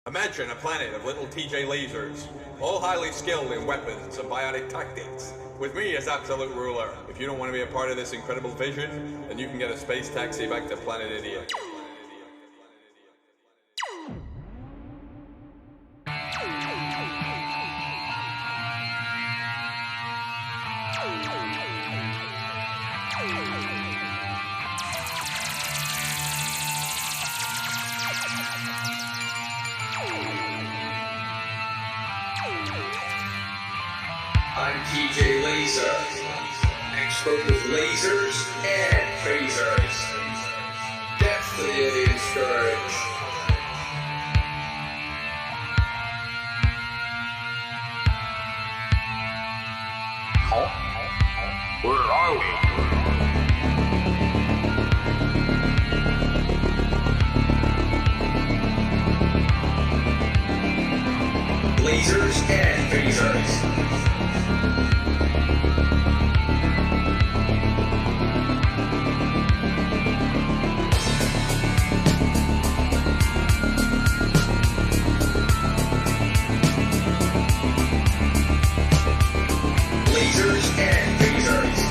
Imagine a planet of little TJ lasers, all highly skilled in weapons and biotic tactics, with me as absolute ruler. If you don't want to be a part of this incredible vision, then you can get a space taxi back to Planet Idiot. I'm TJ Laser, expert with lasers and phasers. Death to the alien scourge. Where are we? Lasers and phasers. Lasers and phasers.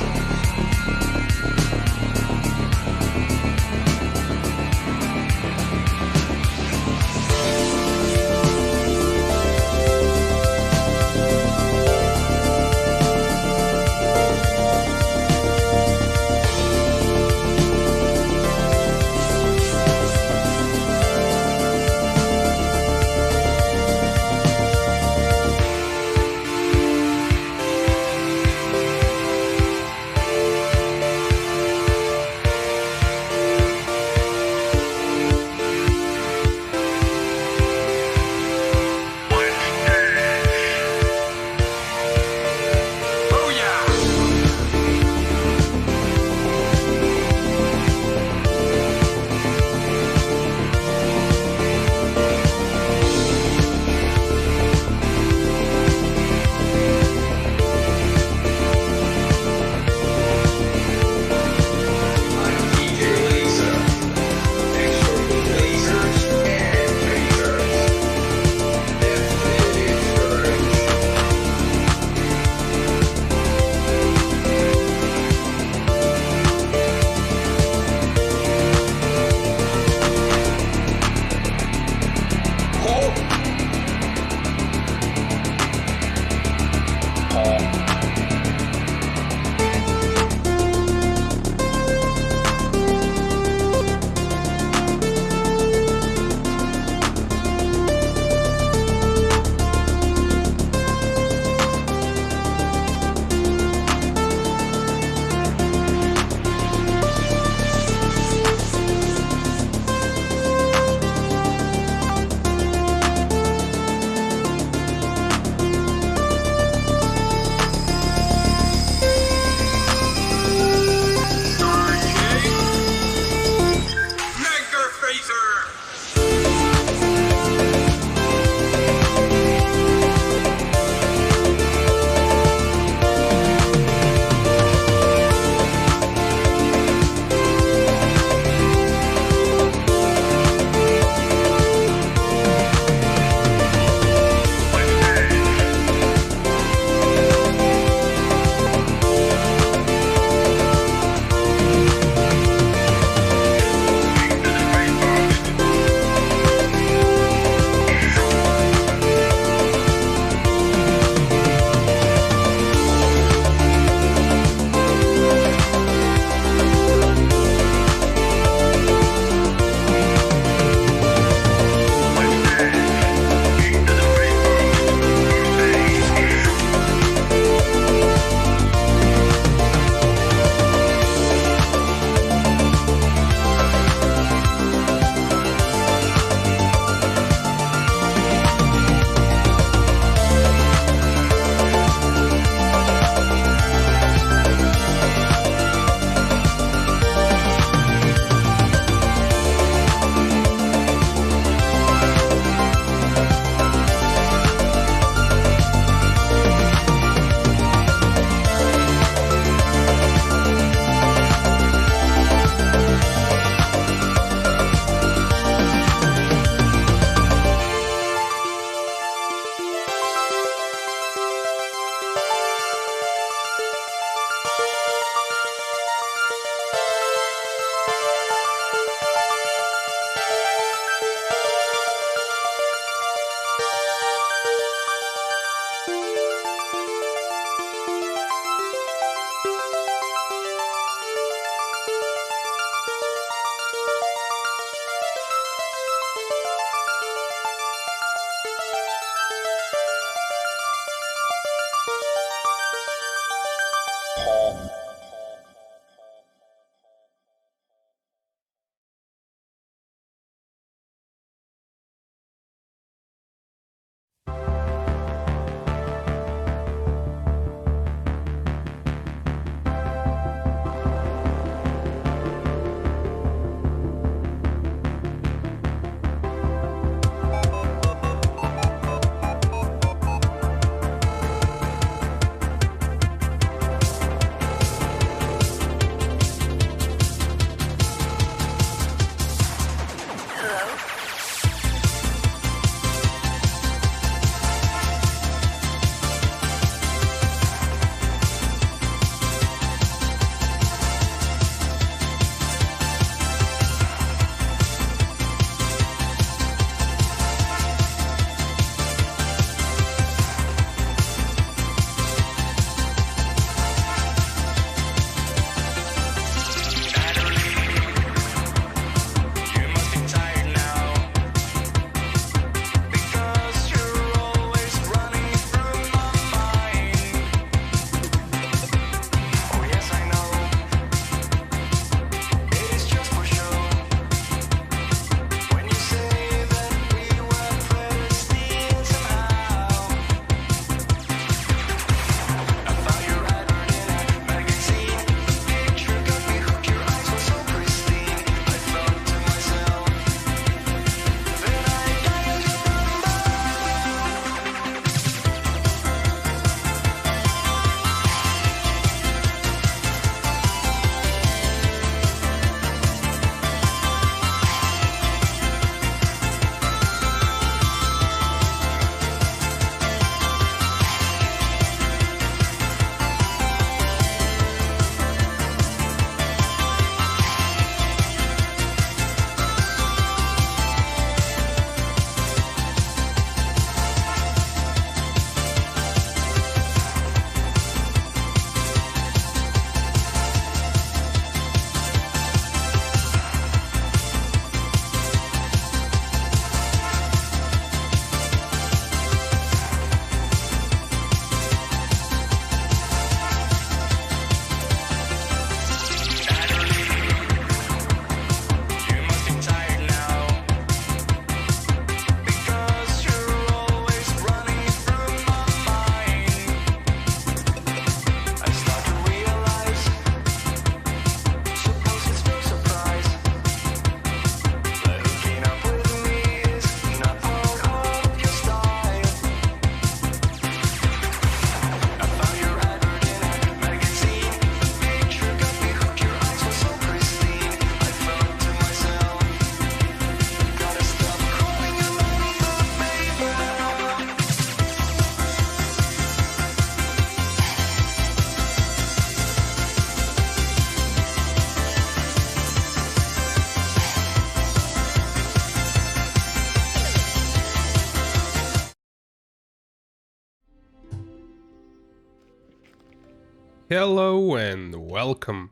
Hello and welcome.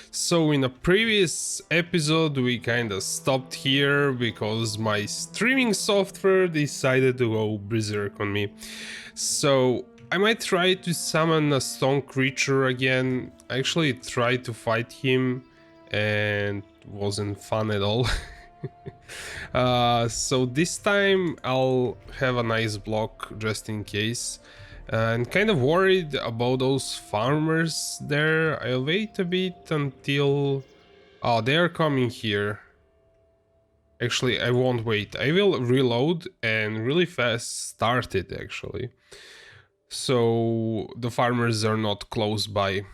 So in a previous episode we kinda stopped here because my streaming software decided to go berserk on me. So I might try to summon a stone creature again. I actually tried to fight him and wasn't fun at all. So this time I'll have a nice block just in case. And kind of worried about those farmers there. I'll wait a bit until... Oh, they're coming here. Actually, I won't wait. I will reload and really fast start it, actually. So the farmers are not close by.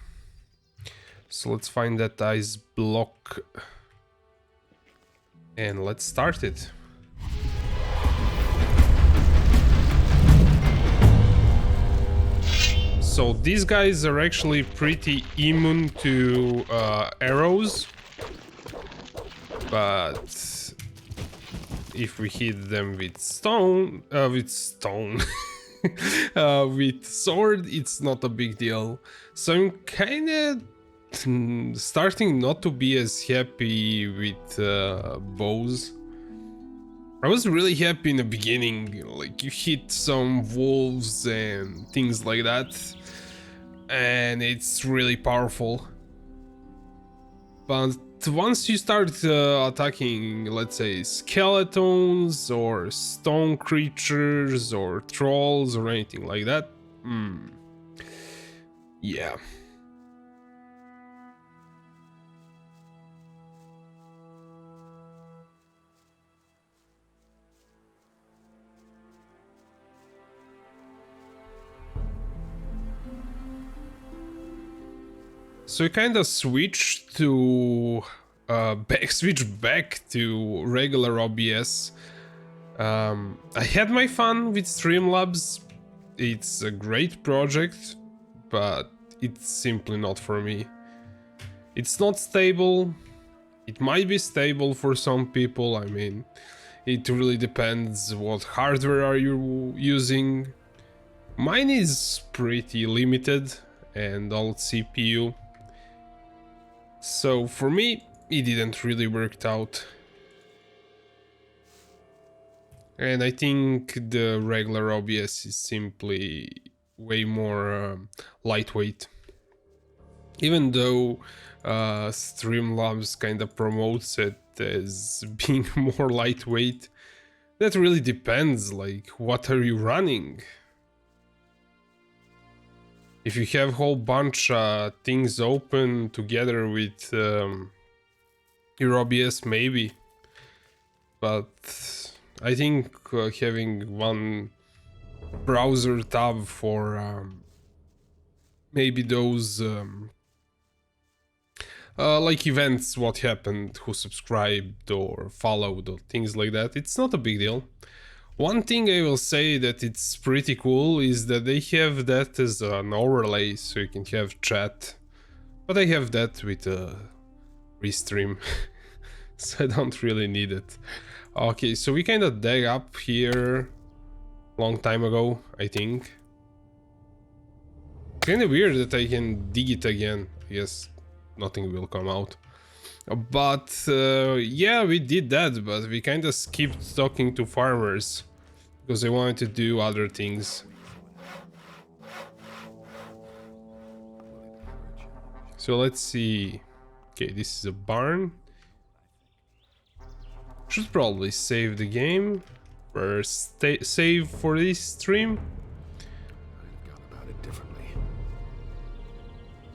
So let's find that ice block. And let's start it. So these guys are actually pretty immune to arrows, but if we hit them with with sword, it's not a big deal. So I'm kind of starting not to be as happy with bows. I was really happy in the beginning, like you hit some wolves and things like that, and it's really powerful. But once you start attacking, let's say, skeletons or stone creatures or trolls or anything like that, yeah. So I kind of switched to back to regular OBS. I had my fun with Streamlabs. It's a great project, but it's simply not for me. It's not stable. It might be stable for some people. I mean, it really depends what hardware are you using. Mine is pretty limited and old CPU. So for me, it didn't really work out. And I think the regular OBS is simply way more lightweight. Even though Streamlabs kind of promotes it as being more lightweight, that really depends, like, what are you running? If you have a whole bunch of things open together with your OBS, maybe. But I think having one browser tab for maybe those like events, what happened, who subscribed or followed or things like that, it's not a big deal. One thing I will say that it's pretty cool is that they have that as an overlay, so you can have chat. But I have that with restream, so I don't really need it. Okay, so we kind of dug up here long time ago, I think. Kind of weird that I can dig it again. I guess nothing will come out. But yeah, we did that, but we kind of skipped talking to farmers because I wanted to do other things. So let's see. Okay, this is a barn. Should probably save the game or save for this stream. I've gone about it differently.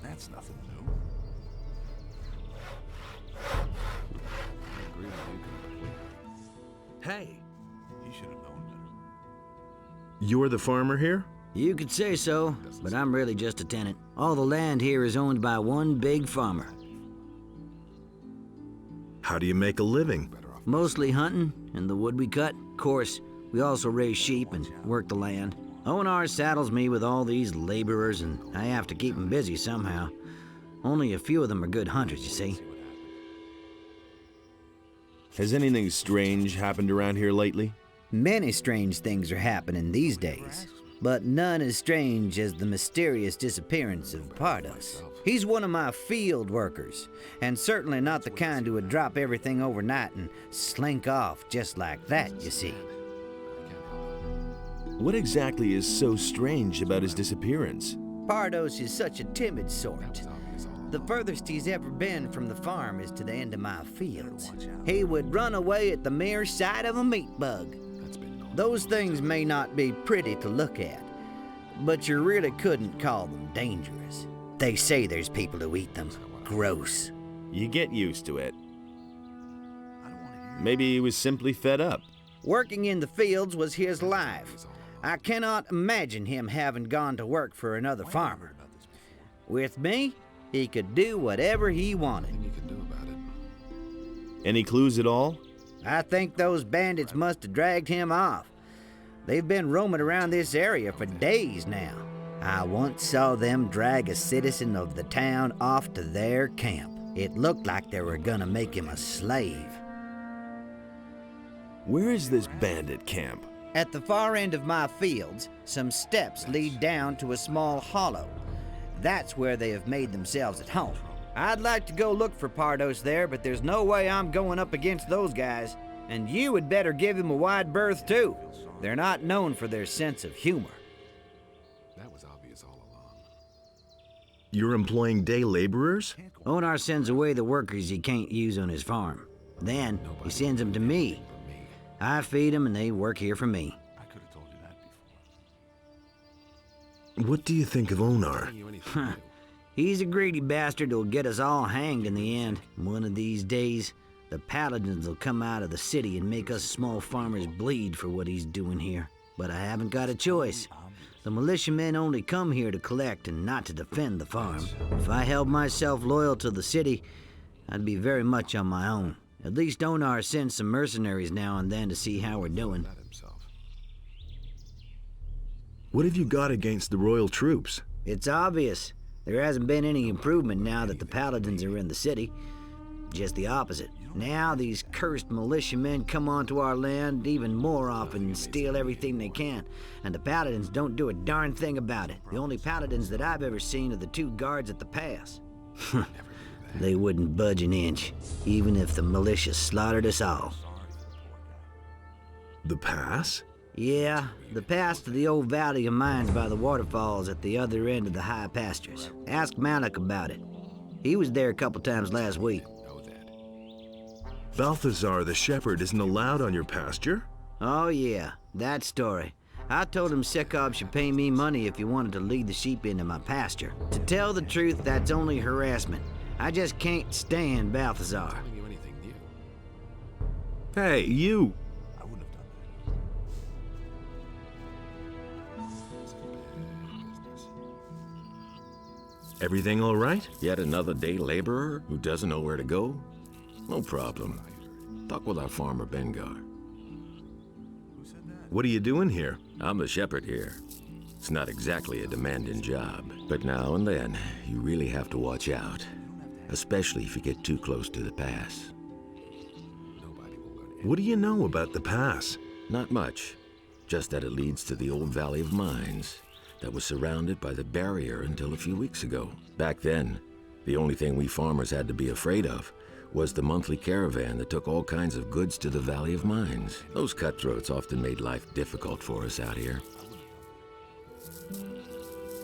That's nothing new. I agree with you completely. Hey, You should have known better. You're the farmer here? you could say so, but I'm really just a tenant. All the land here is owned by one big farmer. How do you make a living? Mostly hunting and the wood we cut. Of course, we also raise sheep and work the land. ONR saddles me with all these laborers, and I have to keep them busy somehow. Only a few of them are good hunters, you see. Has anything strange happened around here lately? Many strange things are happening these days. but none as strange as the mysterious disappearance of Pardos. He's one of my field workers, and certainly not the kind who would drop everything overnight and slink off just like that, you see. What exactly is so strange about his disappearance? Pardos is such a timid sort. The furthest he's ever been from the farm is to the end of my fields. He would run away at the mere sight of a meat bug. Those things may not be pretty to look at, but you really couldn't call them dangerous. They say there's people who eat them. Gross. You get used to it. Maybe he was simply fed up. Working in the fields was his life. I cannot imagine him having gone to work for another farmer. With me, he could do whatever he wanted. Any clues at all? I think those bandits must have dragged him off. They've been roaming around this area for days now. I once saw them drag a citizen of the town off to their camp. It looked like they were gonna make him a slave. Where is this bandit camp? At the far end of my fields, some steps lead down to a small hollow. That's where they have made themselves at home. I'd like to go look for Pardos there, but there's no way I'm going up against those guys. And you had better give him a wide berth, too. They're not known for their sense of humor. That was obvious all along. You're employing day laborers? Onar sends away the workers he can't use on his farm. Then he sends them to me. I feed them and they work here for me. I could have told you that before. What do you think of Onar? He's a greedy bastard who'll get us all hanged in the end. One of these days, the paladins will come out of the city and make us small farmers bleed for what he's doing here. But I haven't got a choice. The militiamen only come here to collect and not to defend the farm. If I held myself loyal to the city, I'd be very much on my own. At least Onar sends some mercenaries now and then to see how we're doing. What have you got against the royal troops? It's obvious. There hasn't been any improvement now that the paladins are in the city. Just the opposite. Now these cursed militiamen come onto our land even more often and steal everything they can. And the paladins don't do a darn thing about it. The only paladins that I've ever seen are the 2 guards at the pass. They wouldn't budge an inch, even if the militia slaughtered us all. The pass? Yeah, the pass to the old valley of mines by the waterfalls at the other end of the high pastures. Ask Malik about it. He was there a couple times last week. Balthazar the shepherd isn't allowed on your pasture? Oh yeah, that story. I told him Sekov should pay me money if he wanted to lead the sheep into my pasture. To tell the truth, that's only harassment. I just can't stand Balthazar. Hey, you! Everything all right? Yet another day laborer who doesn't know where to go? No problem. Talk with our farmer Bengar. What are you doing here? I'm the shepherd here. It's not exactly a demanding job, but now and then you really have to watch out, especially if you get too close to the pass. What do you know about the pass? Not much, just that it leads to the old Valley of Mines that was surrounded by the barrier until a few weeks ago. Back then, the only thing we farmers had to be afraid of was the monthly caravan that took all kinds of goods to the Valley of Mines. Those cutthroats often made life difficult for us out here.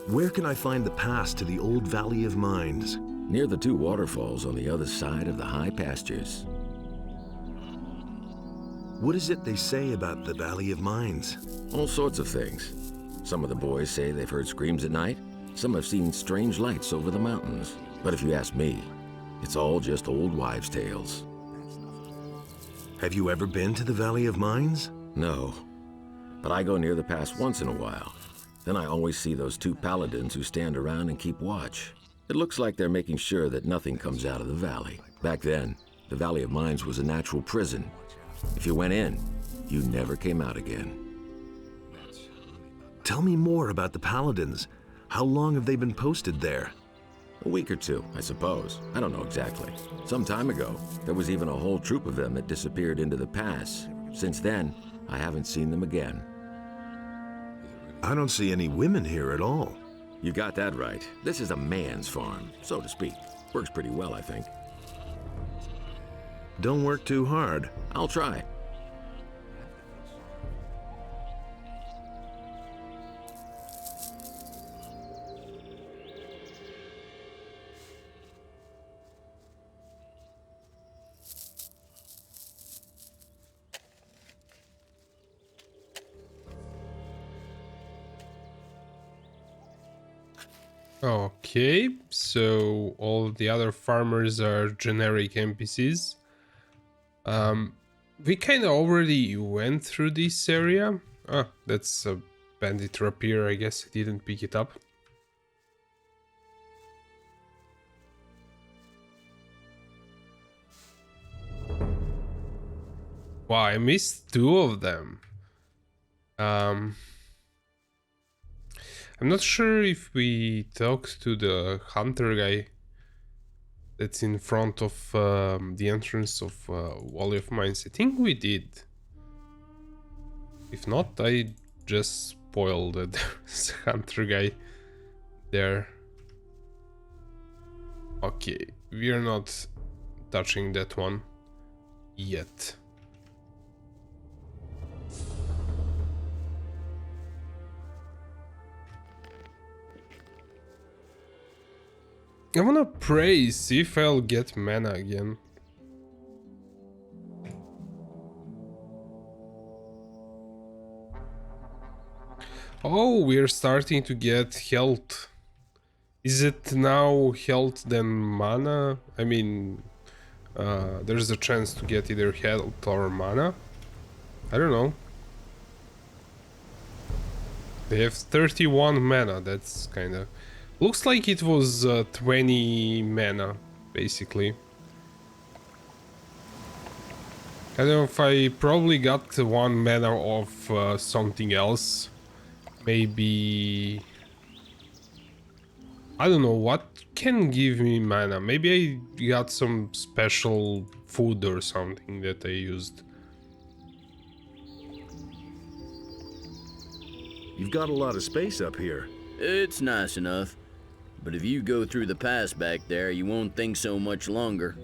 Where can I find the pass to the old Valley of Mines? Near the 2 waterfalls on the other side of the high pastures. What is it they say about the Valley of Mines? All sorts of things. Some of the boys say they've heard screams at night. Some have seen strange lights over the mountains. But if you ask me, it's all just old wives' tales. Have you ever been to the Valley of Mines? No, but I go near the pass once in a while. Then I always see those 2 paladins who stand around and keep watch. It looks like they're making sure that nothing comes out of the valley. Back then, the Valley of Mines was a natural prison. If you went in, you never came out again. Tell me more about the paladins. How long have they been posted there? A week or 2, I suppose. I don't know exactly. Some time ago, there was even a whole troop of them that disappeared into the pass. Since then, I haven't seen them again. I don't see any women here at all. You got that right. This is a man's farm, so to speak. Works pretty well, I think. Don't work too hard. I'll try. Okay, so all the other farmers are generic NPCs. We kind of already went through this area. Ah, that's a bandit rapier, I guess I didn't pick it up. Wow, I missed 2 of them. I'm not sure if we talked to the hunter guy that's in front of the entrance of Valley of Mines. I think we did. If not, I just spoiled the hunter guy there. Okay, we're not touching that one yet. I wanna pray, see if I'll get mana again. Oh, we're starting to get health. Is it now health then mana? I mean, there's a chance to get either health or mana. I don't know. They have 31 mana, that's kinda... Looks like it was 20 mana, basically. I don't know if I probably got 1 mana of something else. Maybe... I don't know what can give me mana. Maybe I got some special food or something that I used. You've got a lot of space up here. It's nice enough. But if you go through the pass back there, you won't think so much longer.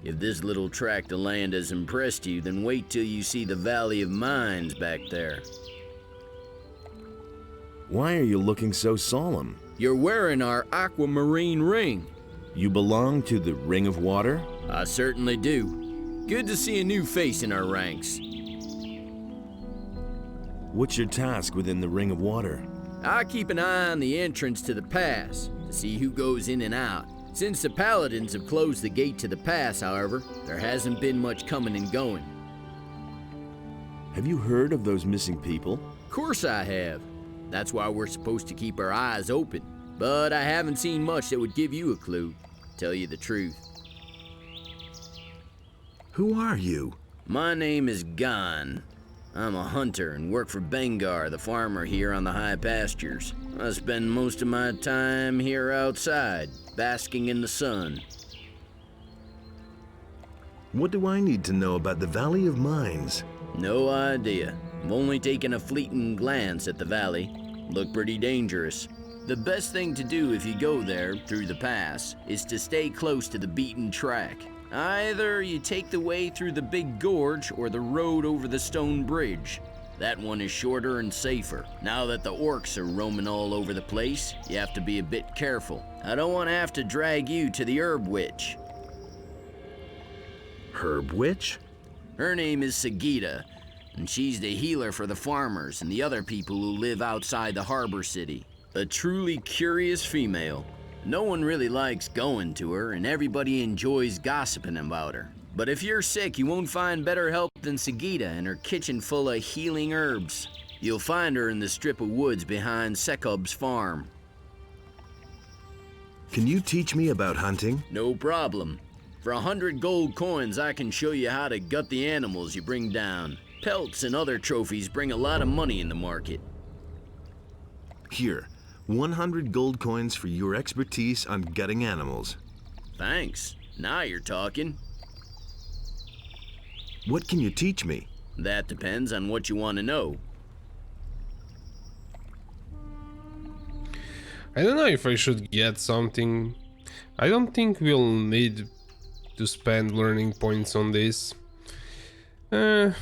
If this little tract of land has impressed you, then wait till you see the Valley of Mines back there. Why are you looking so solemn? You're wearing our aquamarine ring. You belong to the Ring of Water? I certainly do. Good to see a new face in our ranks. What's your task within the Ring of Water? I keep an eye on the entrance to the pass to see who goes in and out. Since the paladins have closed the gate to the pass, however, there hasn't been much coming and going. Have you heard of those missing people? Of course I have. That's why we're supposed to keep our eyes open. But I haven't seen much that would give you a clue, to tell you the truth. Who are you? My name is Gon. I'm a hunter and work for Bengar, the farmer here on the high pastures. I spend most of my time here outside, basking in the sun. What do I need to know about the Valley of Mines? No idea. I've only taken a fleeting glance at the valley. Looked pretty dangerous. The best thing to do if you go there, through the pass, is to stay close to the beaten track. Either you take the way through the big gorge or the road over the stone bridge. That one is shorter and safer. Now that the orcs are roaming all over the place, you have to be a bit careful. I don't want to have to drag you to the herb witch. Herb Witch? Her name is Sagita, and she's the healer for the farmers and the other people who live outside the harbor city. A truly curious female. No one really likes going to her, and everybody enjoys gossiping about her. But if you're sick, you won't find better help than Sagita and her kitchen full of healing herbs. You'll find her in the strip of woods behind Sekub's farm. Can you teach me about hunting? No problem. For 100 gold coins, I can show you how to gut the animals you bring down. Pelts and other trophies bring a lot of money in the market. Here, 100 gold coins for your expertise on gutting animals. Thanks. Now you're talking. What can you teach me? That depends on what you want to know. I don't know if I should get something. I don't think we'll need to spend learning points on this. For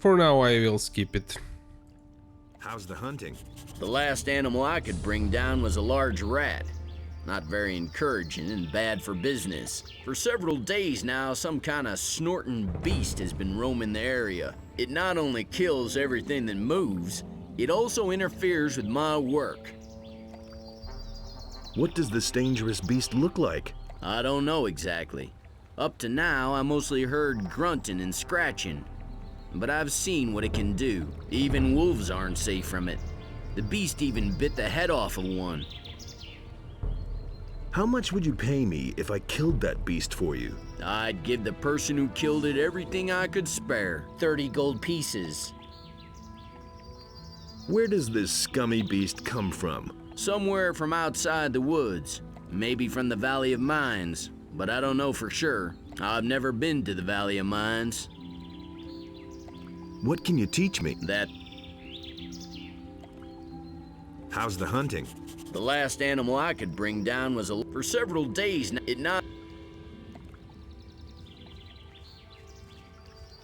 now I will skip it. How's the hunting? The last animal I could bring down was a large rat. Not very encouraging and bad for business. For several days now, some kind of snorting beast has been roaming the area. It not only kills everything that moves, it also interferes with my work. What does this dangerous beast look like? I don't know exactly. Up to now, I mostly heard grunting and scratching. But I've seen what it can do. Even wolves aren't safe from it. The beast even bit the head off of one. How much would you pay me if I killed that beast for you? I'd give the person who killed it everything I could spare. 30 gold pieces. Where does this scummy beast come from? Somewhere from outside the woods. Maybe from the Valley of Mines. But I don't know for sure. I've never been to the Valley of Mines. What can you teach me? That How's the hunting? the last animal I could bring down was for several days.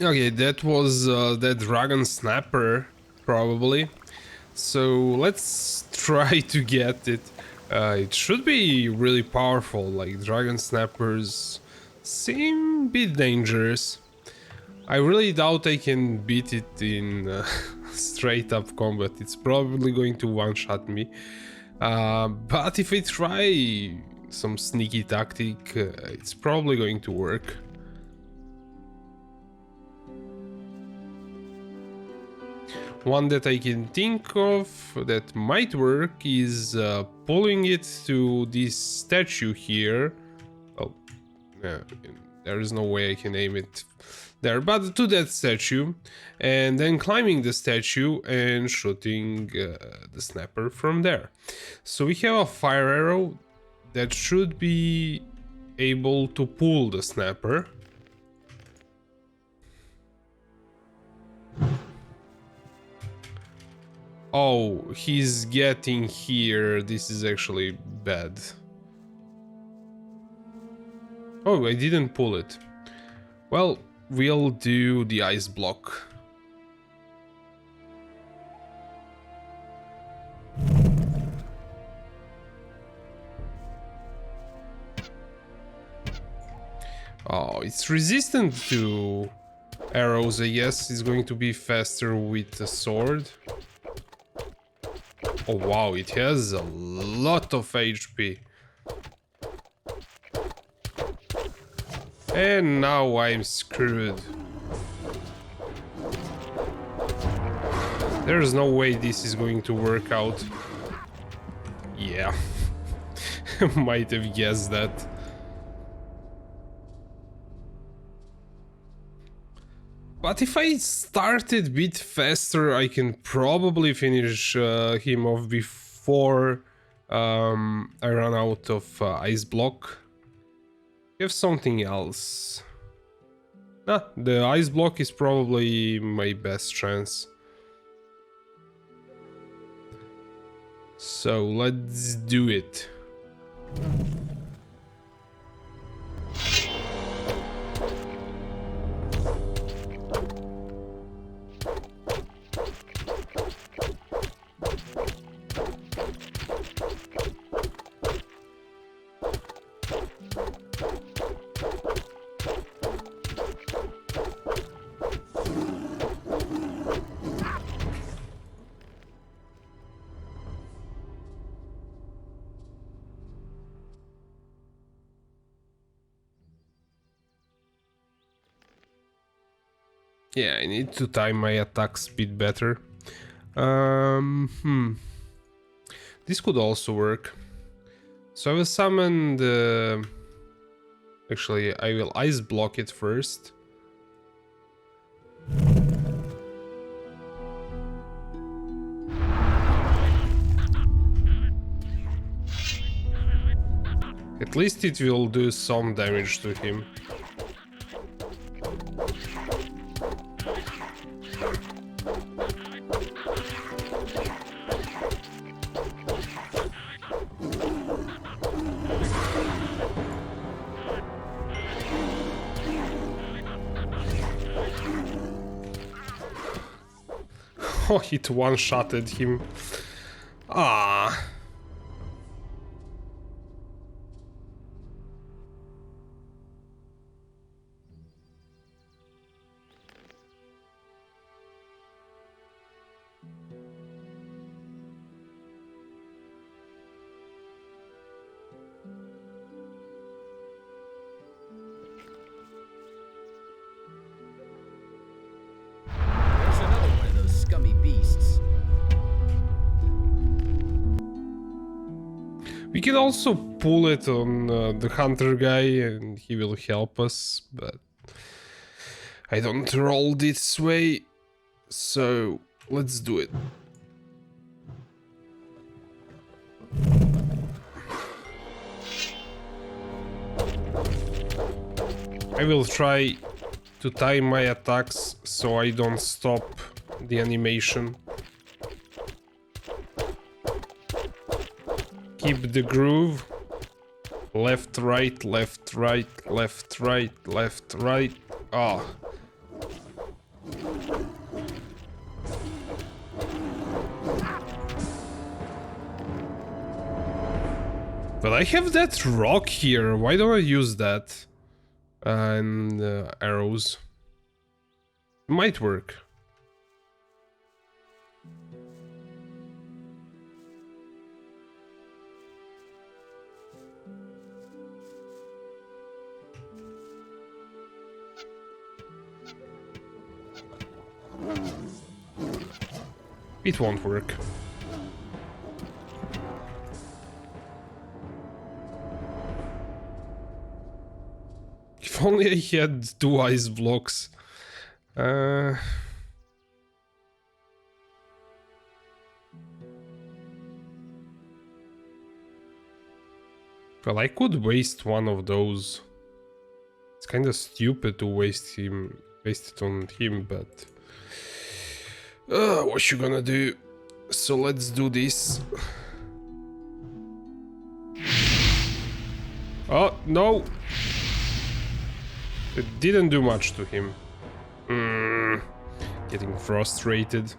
Okay, that was that dragon snapper, probably. So let's try to get it. It should be really powerful, like dragon snappers seem a bit dangerous. I really doubt I can beat it in straight up combat. It's probably going to one-shot me. But if I try some sneaky tactic, it's probably going to work. One that I can think of that might work is pulling it to this statue here. Oh, there is no way I can aim it there, but to that statue, and then climbing the statue and shooting the snapper from there. So we have a fire arrow that should be able to pull the snapper. Oh, he's getting here. This is actually bad. Oh, I didn't pull it. Well, we'll do the ice block. Oh, it's resistant to arrows, I guess. It's going to be faster with a sword. Oh wow, it has a lot of HP. And now I'm screwed. There's no way this is going to work out. Yeah. Might have guessed that. But if I started a bit faster, I can probably finish him off before I run out of ice block. We have something else. The ice block is probably my best chance. So let's do it. Yeah, I need to time my attack speed better. This could also work. So I will summon the... Actually, I will ice block it first. At least it will do some damage to him. Oh, it one-shotted him. Ah. There's another one of those scummy beasts. We can also pull it on the hunter guy and he will help us, but I don't roll this way, so let's do it. I will try to time my attacks so I don't stop the animation. Keep the groove. Left, right, left, right, left, right, left, right. Ah. But I have that rock here. Why don't I use that? And arrows. Might work. It won't work. If only I had 2 ice blocks. Well, I could waste one of those. It's kind of stupid to waste it on him, but what you gonna do? So let's do this. Oh no! It didn't do much to him. Getting frustrated.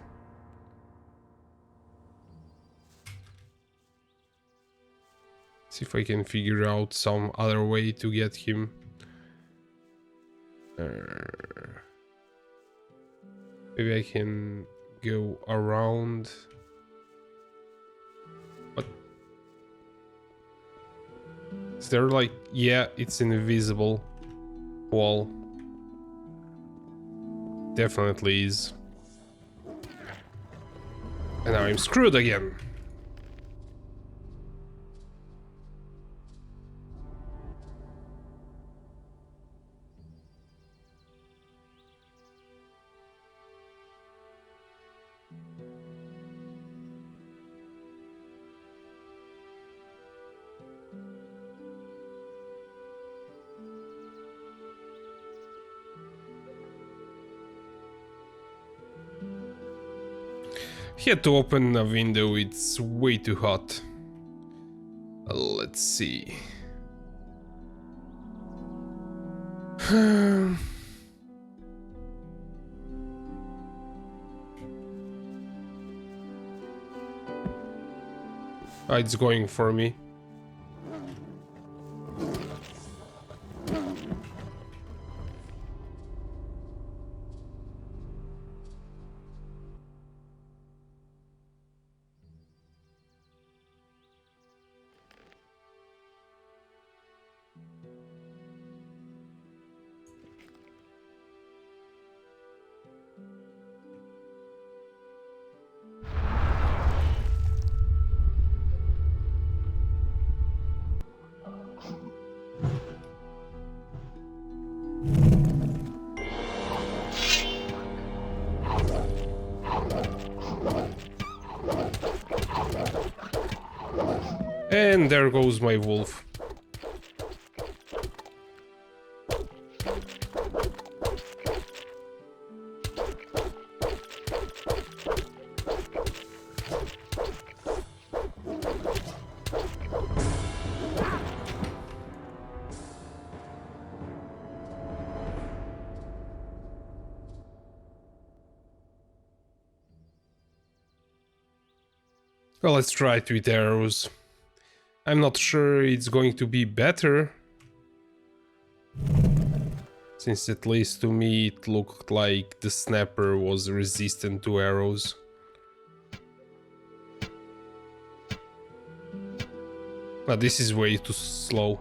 See if I can figure out some other way to get him. Maybe I can go around. What? Is there like... Yeah, it's an invisible wall. Definitely is. And now I'm screwed again. He had to open a window, it's way too hot. Let's see. It's going for me. And there goes my wolf. Well, let's try it with arrows. I'm not sure it's going to be better, since at least to me it looked like the snapper was resistant to arrows. But this is way too slow.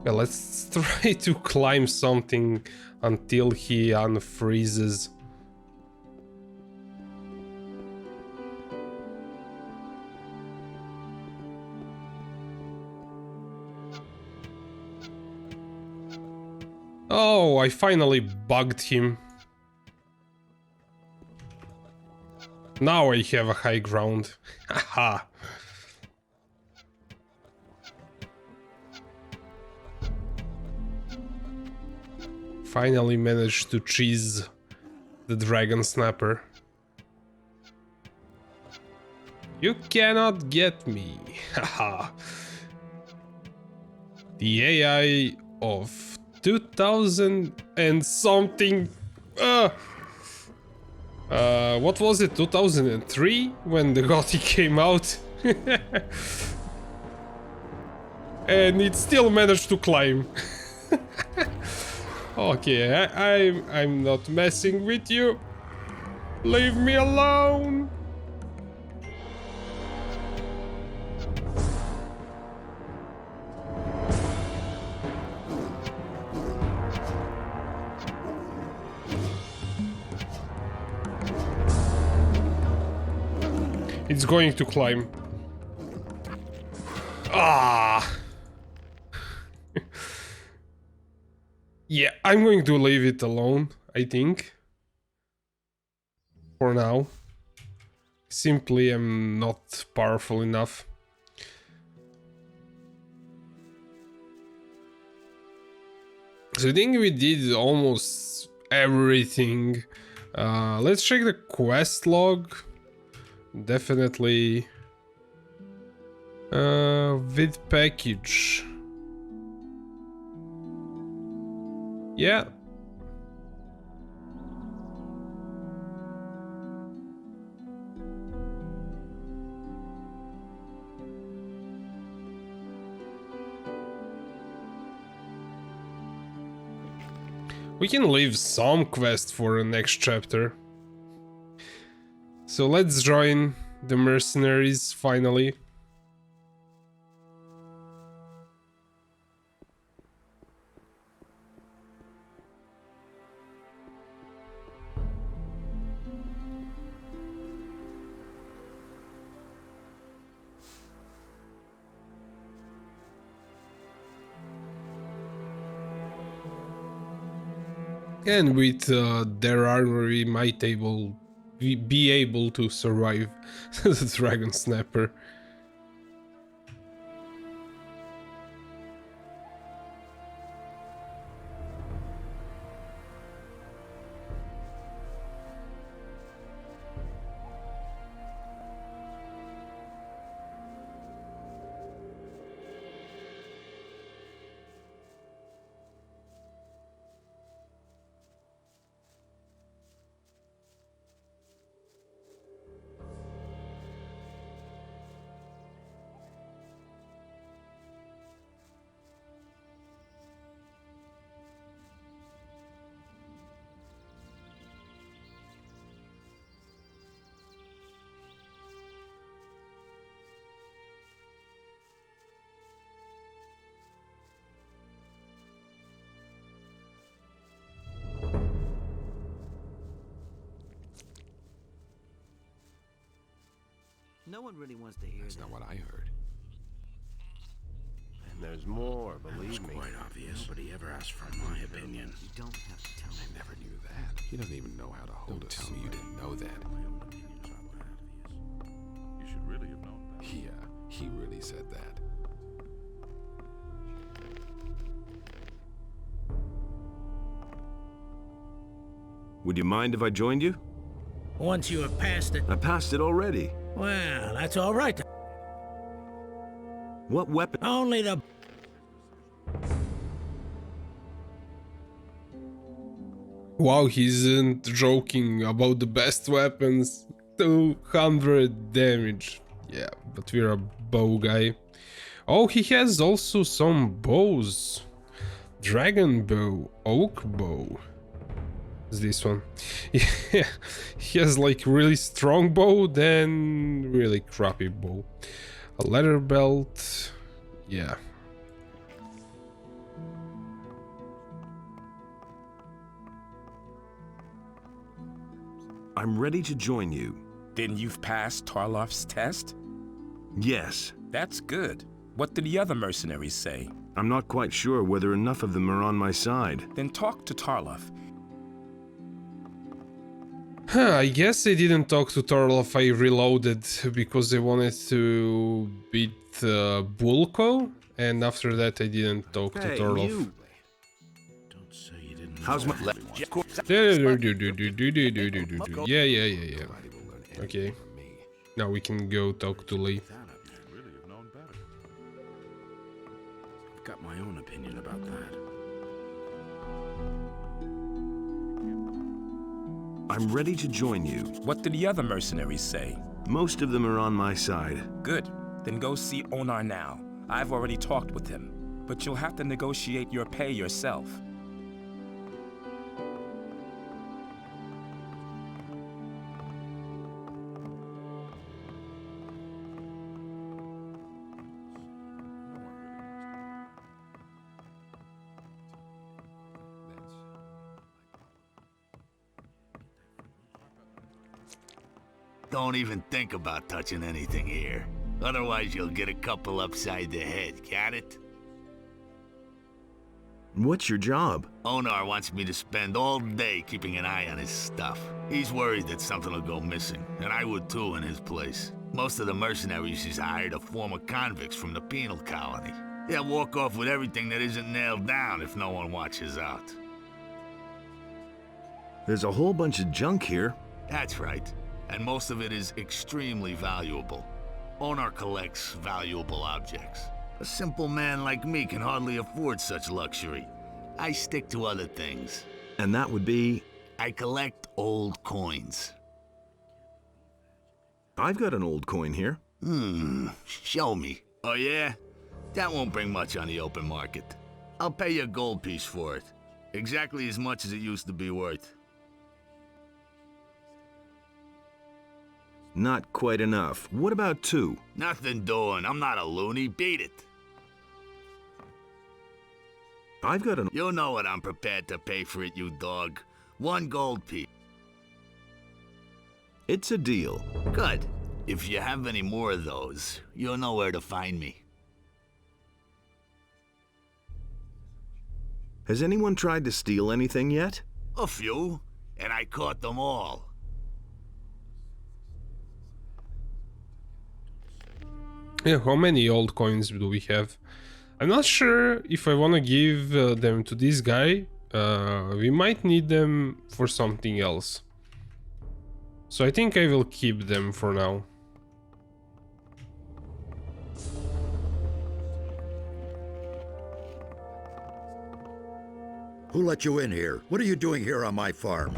Well, let's try to climb something until he unfreezes. Oh, I finally bugged him. Now I have a high ground. Haha. Finally managed to cheese the dragon snapper. You cannot get me. Haha. The AI of 2000 and something. What was it? 2003 when the Gothic came out. And it still managed to climb. Okay, I'm not messing with you. Leave me alone. It's going to climb. Ah. Yeah, I'm going to leave it alone, I think. For now. Simply I'm not powerful enough. So I think we did almost everything. Let's check the quest log. Definitely. Vid package. Yeah. We can leave some quest for the next chapter. So let's join the mercenaries finally. And with their armor we might be able to survive the dragon snapper. No one really wants to hear That's that. not what I heard. And there's more, believe me. Quite obvious. Nobody ever asked for my opinion. You don't have to tell me. I never knew that. He doesn't even know how to hold a sword. Tell me you didn't know that. You should really have known that. Yeah, he really said that. Would you mind if I joined you? Once you have passed it. I passed it already. Well, that's all right. What weapon? Only the... Wow, he isn't joking about the best weapons. 200 damage. Yeah, but we're a bow guy. Oh, he has also some bows. Dragon bow, oak bow. Is this one? Yeah, he has like really strong bow, then really crappy bow. A leather belt. Yeah. I'm ready to join you. Then you've passed Tarloff's test? Yes. That's good. What did the other mercenaries say? I'm not quite sure whether enough of them are on my side. Then talk to Tarloff. I guess I didn't talk to Tarloff. I reloaded because I wanted to beat Bulko, and after that I didn't talk to Tarloff. You. How's my Yeah. Okay. Now we can go talk to Lee. I've got my own opinion about that. I'm ready to join you. What did the other mercenaries say? Most of them are on my side. Good. Then go see Onar now. I've already talked with him. But you'll have to negotiate your pay yourself. Don't even think about touching anything here. Otherwise, you'll get a couple upside the head, got it? What's your job? Onar wants me to spend all day keeping an eye on his stuff. He's worried that something will go missing, and I would too in his place. Most of the mercenaries he's hired are former convicts from the penal colony. They'll walk off with everything that isn't nailed down if no one watches out. There's a whole bunch of junk here. That's right. And most of it is extremely valuable. Onar collects valuable objects. A simple man like me can hardly afford such luxury. I stick to other things. And that would be? I collect old coins. I've got an old coin here. Show me. Oh yeah? That won't bring much on the open market. I'll pay you a gold piece for it. Exactly as much as it used to be worth. Not quite enough. What about 2? Nothing doing. I'm not a loony. Beat it. I've got an... You know what I'm prepared to pay for it, you dog. 1 gold piece. It's a deal. Good. If you have any more of those, you'll know where to find me. Has anyone tried to steal anything yet? A few, and I caught them all. Yeah, how many old coins do we have? I'm not sure if I want to give them to this guy. We might need them for something else. So I think I will keep them for now. Who let you in here? What are you doing here on my farm?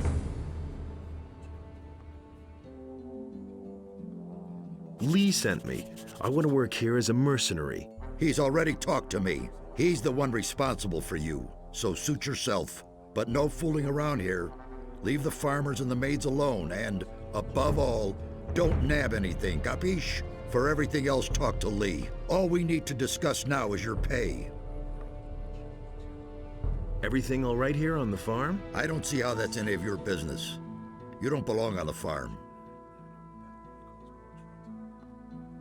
Lee sent me. I want to work here as a mercenary. He's already talked to me. He's the one responsible for you, so suit yourself. But no fooling around here. Leave the farmers and the maids alone, and, above all, don't nab anything, capiche? For everything else, talk to Lee. All we need to discuss now is your pay. Everything all right here on the farm? I don't see how that's any of your business. You don't belong on the farm.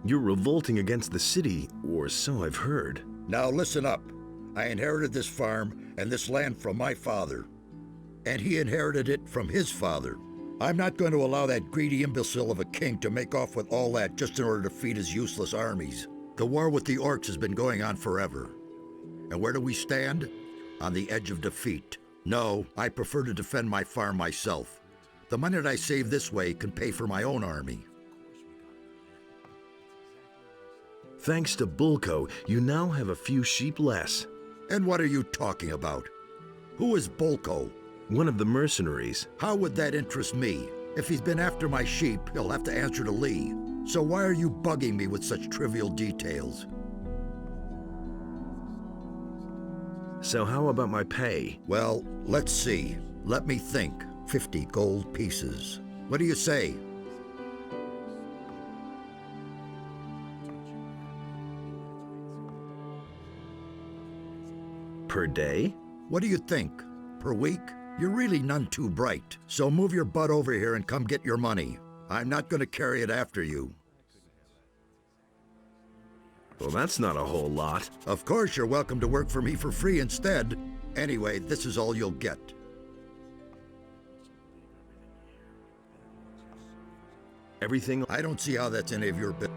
You're revolting against the city, or so I've heard. Now listen up. I inherited this farm and this land from my father. And he inherited it from his father. I'm not going to allow that greedy imbecile of a king to make off with all that just in order to feed his useless armies. The war with the orcs has been going on forever. And where do we stand? On the edge of defeat. No, I prefer to defend my farm myself. The money that I save this way can pay for my own army. Thanks to Bulko, you now have a few sheep less. And what are you talking about? Who is Bulko? One of the mercenaries. How would that interest me? If he's been after my sheep, he'll have to answer to Lee. So why are you bugging me with such trivial details? So how about my pay? Well, let's see. Let me think. 50 gold pieces. What do you say? Per day? What do you think? Per week? You're really none too bright. So move your butt over here and come get your money. I'm not going to carry it after you. Well, that's not a whole lot. Of course, you're welcome to work for me for free instead. Anyway, this is all you'll get. Everything? I don't see how that's any of your business.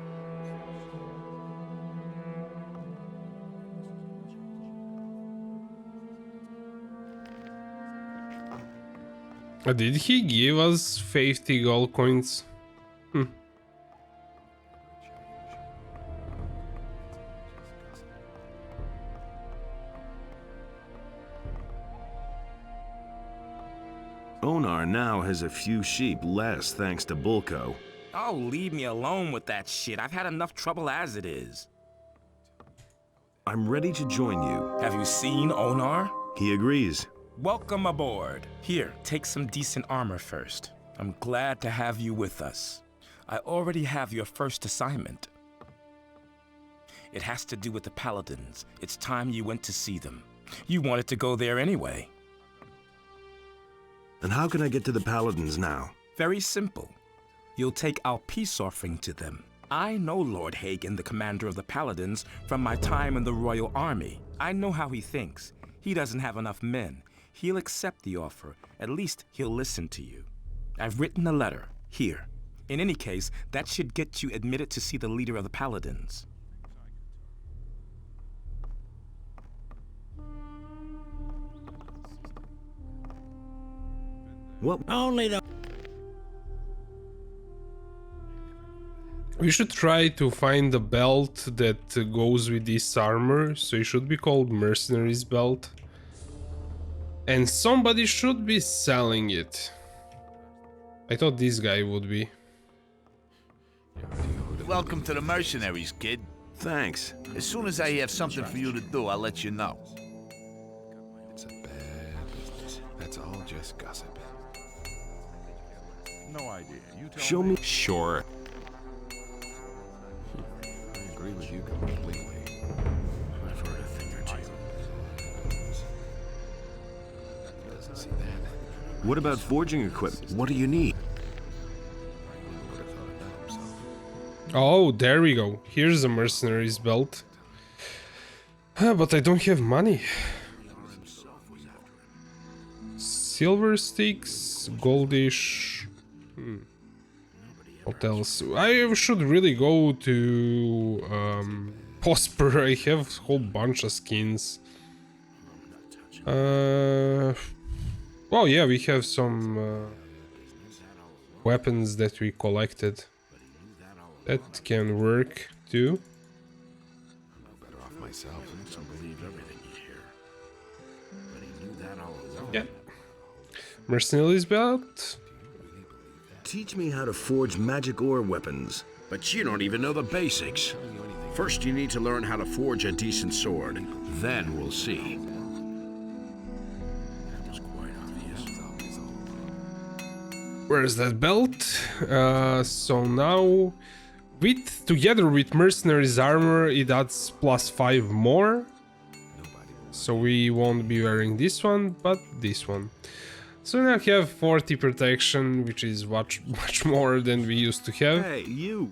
Did he give us 50 gold coins? Onar now has a few sheep less thanks to Bulko. Oh, leave me alone with that shit. I've had enough trouble as it is. I'm ready to join you. Have you seen Onar? He agrees. Welcome aboard. Here, take some decent armor first. I'm glad to have you with us. I already have your first assignment. It has to do with the paladins. It's time you went to see them. You wanted to go there anyway. And how can I get to the paladins now? Very simple. You'll take our peace offering to them. I know Lord Hagen, the commander of the paladins, from my time in the Royal Army. I know how he thinks. He doesn't have enough men. He'll accept the offer. At least he'll listen to you. I've written a letter, here. In any case, that should get you admitted to see the leader of the paladins. What? Only the... We should try to find the belt that goes with this armor, so it should be called Mercenary's Belt. And somebody should be selling it. I thought this guy would be. Welcome to the mercenaries, kid. Thanks. As soon as I have something for you to do, I'll let you know. It's a bad business. That's all just gossip. No idea. You tell Show me. Sure. I agree with you completely. I've heard a thing or two. He doesn't see that. What about forging equipment? What do you need? Oh, there we go. Here's the Mercenary's Belt. But I don't have money. Silver sticks, goldish. What else? I should really go to Prosper. I have a whole bunch of skins. Oh yeah, we have some weapons that we collected. That can work too. I'm better off myself. I don't believe everything you hear. But he knew that all along. Yeah. Mercenary's Belt. Teach me how to forge magic ore weapons. But you don't even know the basics. First, you need to learn how to forge a decent sword. Then we'll see. That was quite obvious. Where's that belt? So now, together with Mercenary's armor, it adds +5 more. So we won't be wearing this one, but this one. So now we have 40 protection, which is much more than we used to have. Hey, you!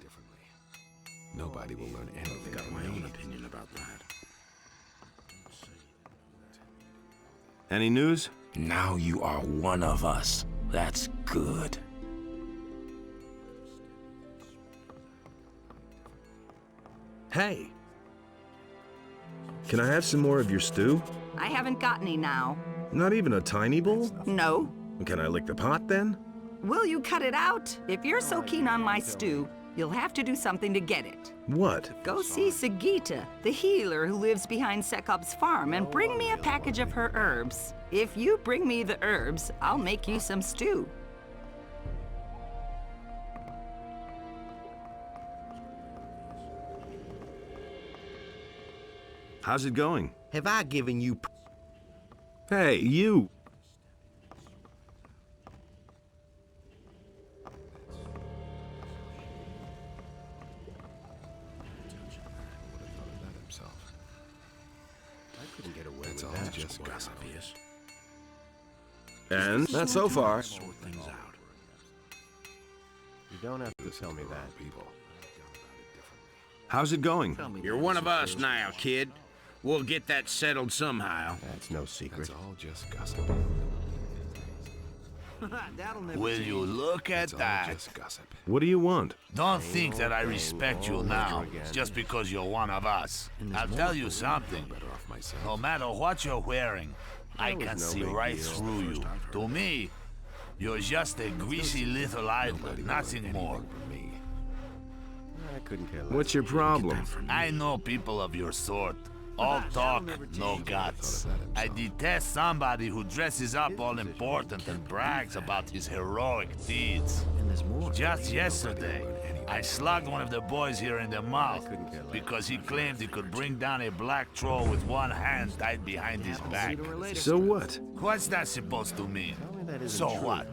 Nobody will learn anything. Got my own opinion about that. Any news? Now you are one of us. That's good. Hey! Can I have some more of your stew? I haven't got any now. Not even a tiny bowl? No. Can I lick the pot then? Will you cut it out? If you're so keen on my stew, You'll have to do something to get it. What? Go see Sagita, the healer who lives behind Sekop's farm, and bring me a package of her herbs. If you bring me the herbs, I'll make you some stew. How's it going? Have I given you... Hey, you! I couldn't get away with that. It's all just gossip. And? Not so far. Sort things out. You don't have to tell me that, people. How's it going? You're one of us now, kid. We'll get that settled somehow. That's no secret. It's all just gossip. Will you look at that? Just gossip. What do you want? Don't think that I respect you now, just because you're one of us. I'll tell you something. No matter what you're wearing, I can see right through you. To me, you're just a greasy little idler, nothing more. I couldn't care less. What's your problem? I know people of your sort. All talk, no guts. I detest somebody who dresses up all important and brags about his heroic deeds. Just yesterday, I slugged one of the boys here in the mouth because he claimed he could bring down a black troll with one hand tied behind his back. So what? What's that supposed to mean? So what?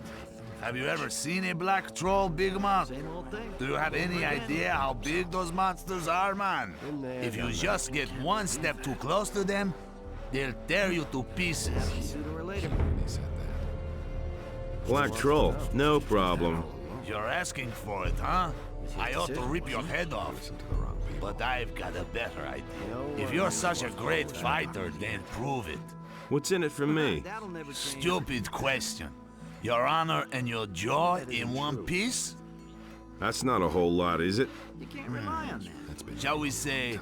Have you ever seen a black troll, Big Mouth? Do you have any idea how big those monsters are, man? If you just get one step too close to them, they'll tear you to pieces. Black troll, no problem. You're asking for it, huh? I ought to rip your head off. But I've got a better idea. If you're such a great fighter, then prove it. What's in it for me? Stupid question. Your honor and your jaw in one piece? That's not a whole lot, is it? You can't rely on that. Shall we say,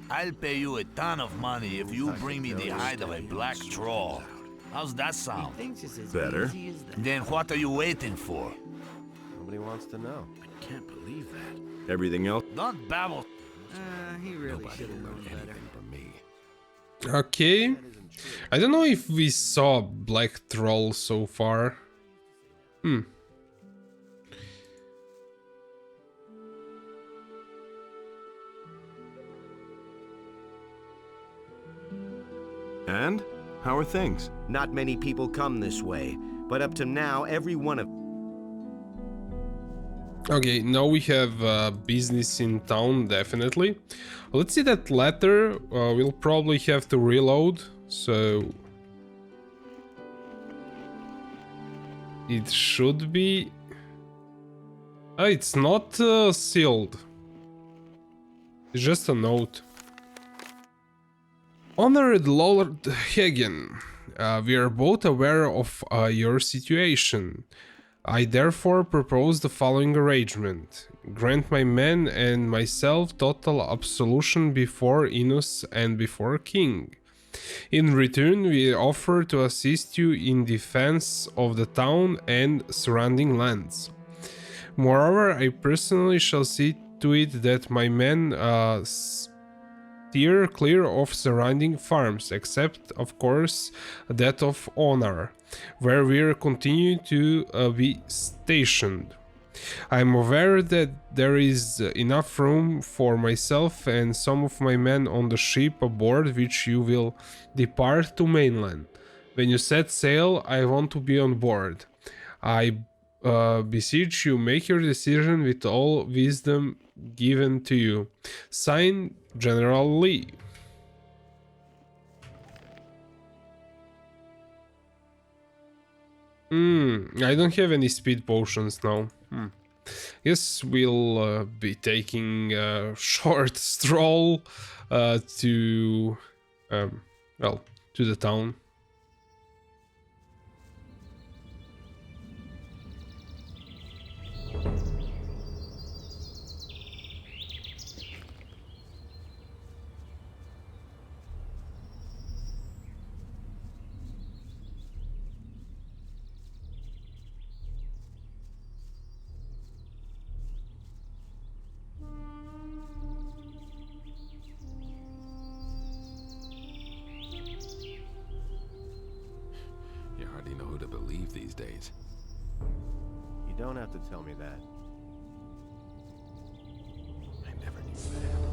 I'll pay you a ton of money if you bring me the hide of a black troll. How's that sound? Better. Then what are you waiting for? Nobody wants to know. I can't believe that. Everything else? Don't babble. He really should have known better. Okay. I don't know if we saw Black Troll so far. And? How are things? Not many people come this way, but up to now, every one of... Okay, now we have business in town, definitely. Let's see that letter. We'll probably have to reload, so... It should be... it's not sealed. It's just a note. Honored Lord Hagen, we are both aware of your situation. I therefore propose the following arrangement. Grant my men and myself total absolution before Inus and before King. In return, we offer to assist you in defense of the town and surrounding lands. Moreover, I personally shall see to it that my men steer clear of surrounding farms, except, of course, that of Honor, where we continue to be stationed. I am aware that there is enough room for myself and some of my men on the ship aboard which you will depart to mainland. When you set sail, I want to be on board. I beseech you, make your decision with all wisdom given to you. Signed, General Lee. I don't have any speed potions now. Guess we'll be taking a short stroll to, well, to the town. days. You don't have to tell me that. I never knew that.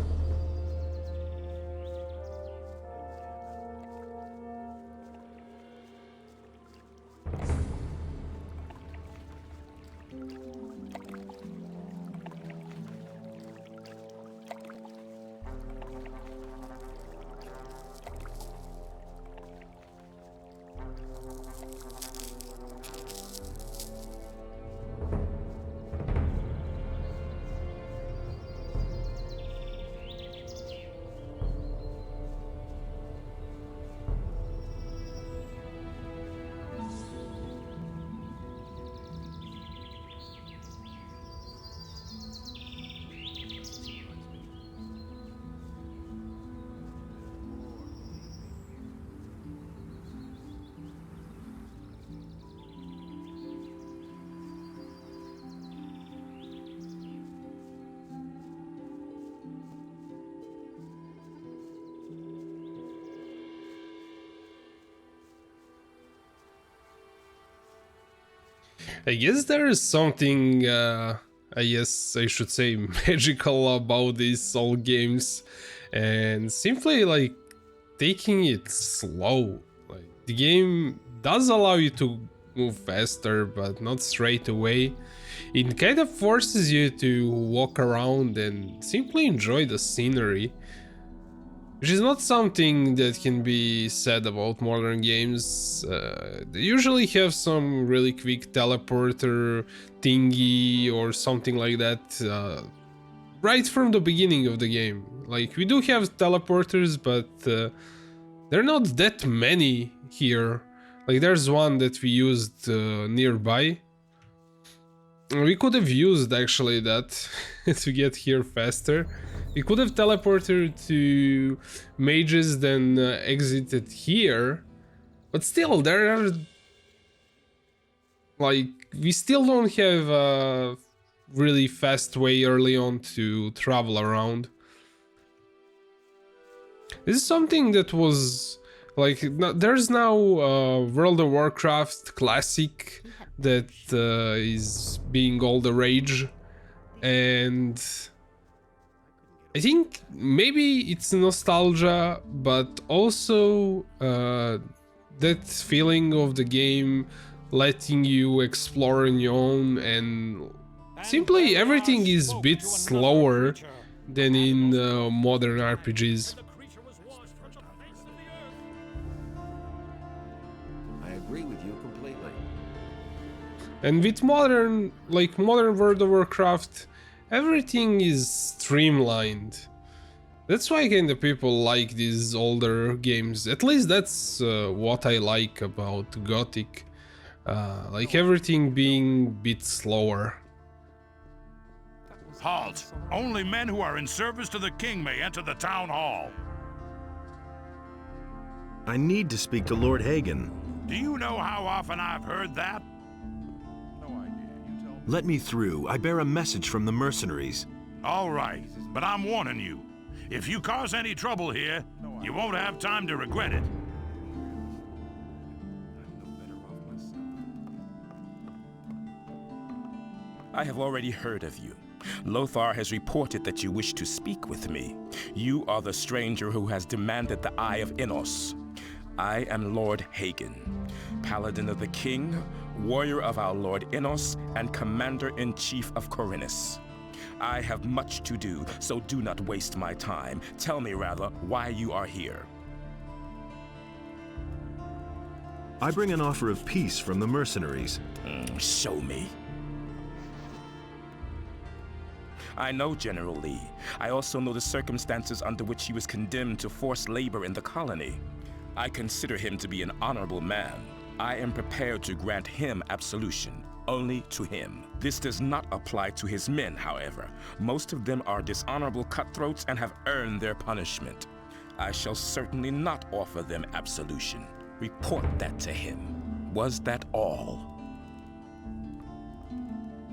I guess there is something, I guess I should say, magical about these old games, and simply like taking it slow. Like the game does allow you to move faster, but not straight away. It kind of forces you to walk around and simply enjoy the scenery, which is not something that can be said about modern games. They usually have some really quick teleporter thingy or something like that right from the beginning of the game. Like, we do have teleporters, but they're not that many here. Like, there's one that we used nearby. We could have used actually that to get here faster. We could have teleported to mages, then exited here, but still, there are like, we still don't have a really fast way early on to travel around. This is something that was like, there's now World of Warcraft Classic that is being all the rage, and I think maybe it's nostalgia, but also that feeling of the game letting you explore on your own, and simply everything is a bit slower than in modern RPGs. I agree with you completely. And with modern World of Warcraft, everything is streamlined. That's why kind of people like these older games. At least that's what I like about Gothic. Like everything being a bit slower. Halt! Only men who are in service to the king may enter the town hall. I need to speak to Lord Hagen. Do you know how often I've heard that? Let me through. I bear a message from the mercenaries. All right, but I'm warning you. If you cause any trouble here, you won't have time to regret it. I have already heard of you. Lothar has reported that you wish to speak with me. You are the stranger who has demanded the Eye of Innos. I am Lord Hagen, Paladin of the King, warrior of our Lord Innos, and Commander-in-Chief of Khorinis. I have much to do, so do not waste my time. Tell me, rather, why you are here. I bring an offer of peace from the mercenaries. Show me. I know General Lee. I also know the circumstances under which he was condemned to forced labor in the colony. I consider him to be an honorable man. I am prepared to grant him absolution, only to him. This does not apply to his men, however. Most of them are dishonorable cutthroats and have earned their punishment. I shall certainly not offer them absolution. Report that to him. Was that all?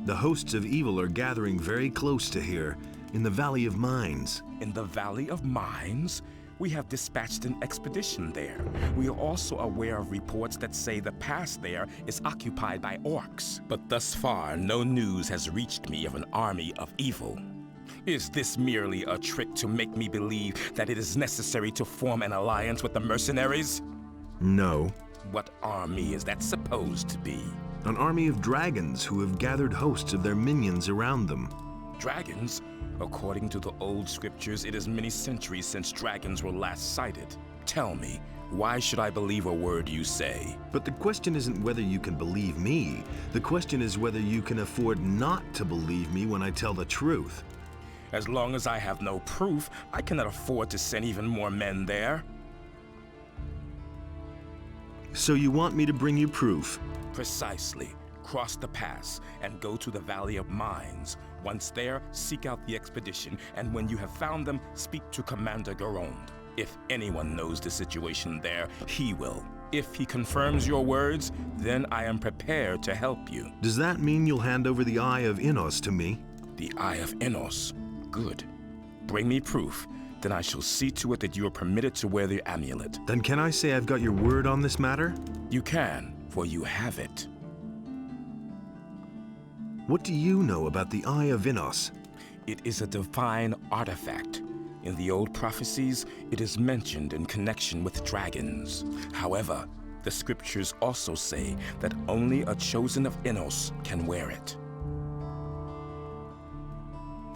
The hosts of evil are gathering very close to here, in the Valley of Mines. In the Valley of Mines? We have dispatched an expedition there. We are also aware of reports that say the pass there is occupied by orcs. But thus far, no news has reached me of an army of evil. Is this merely a trick to make me believe that it is necessary to form an alliance with the mercenaries? No. What army is that supposed to be? An army of dragons who have gathered hosts of their minions around them. Dragons? According to the old scriptures, it is many centuries since dragons were last sighted. Tell me, why should I believe a word you say? But the question isn't whether you can believe me. The question is whether you can afford not to believe me when I tell the truth. As long as I have no proof, I cannot afford to send even more men there. So you want me to bring you proof? Precisely. Cross the pass and go to the Valley of Mines. Once there, seek out the expedition, and when you have found them, speak to Commander Garond. If anyone knows the situation there, he will. If he confirms your words, then I am prepared to help you. Does that mean you'll hand over the Eye of Innos to me? The Eye of Innos? Good. Bring me proof. Then I shall see to it that you are permitted to wear the amulet. Then can I say I've got your word on this matter? You can, for you have it. What do you know about the Eye of Innos? It is a divine artifact. In the old prophecies, it is mentioned in connection with dragons. However, the scriptures also say that only a chosen of Innos can wear it.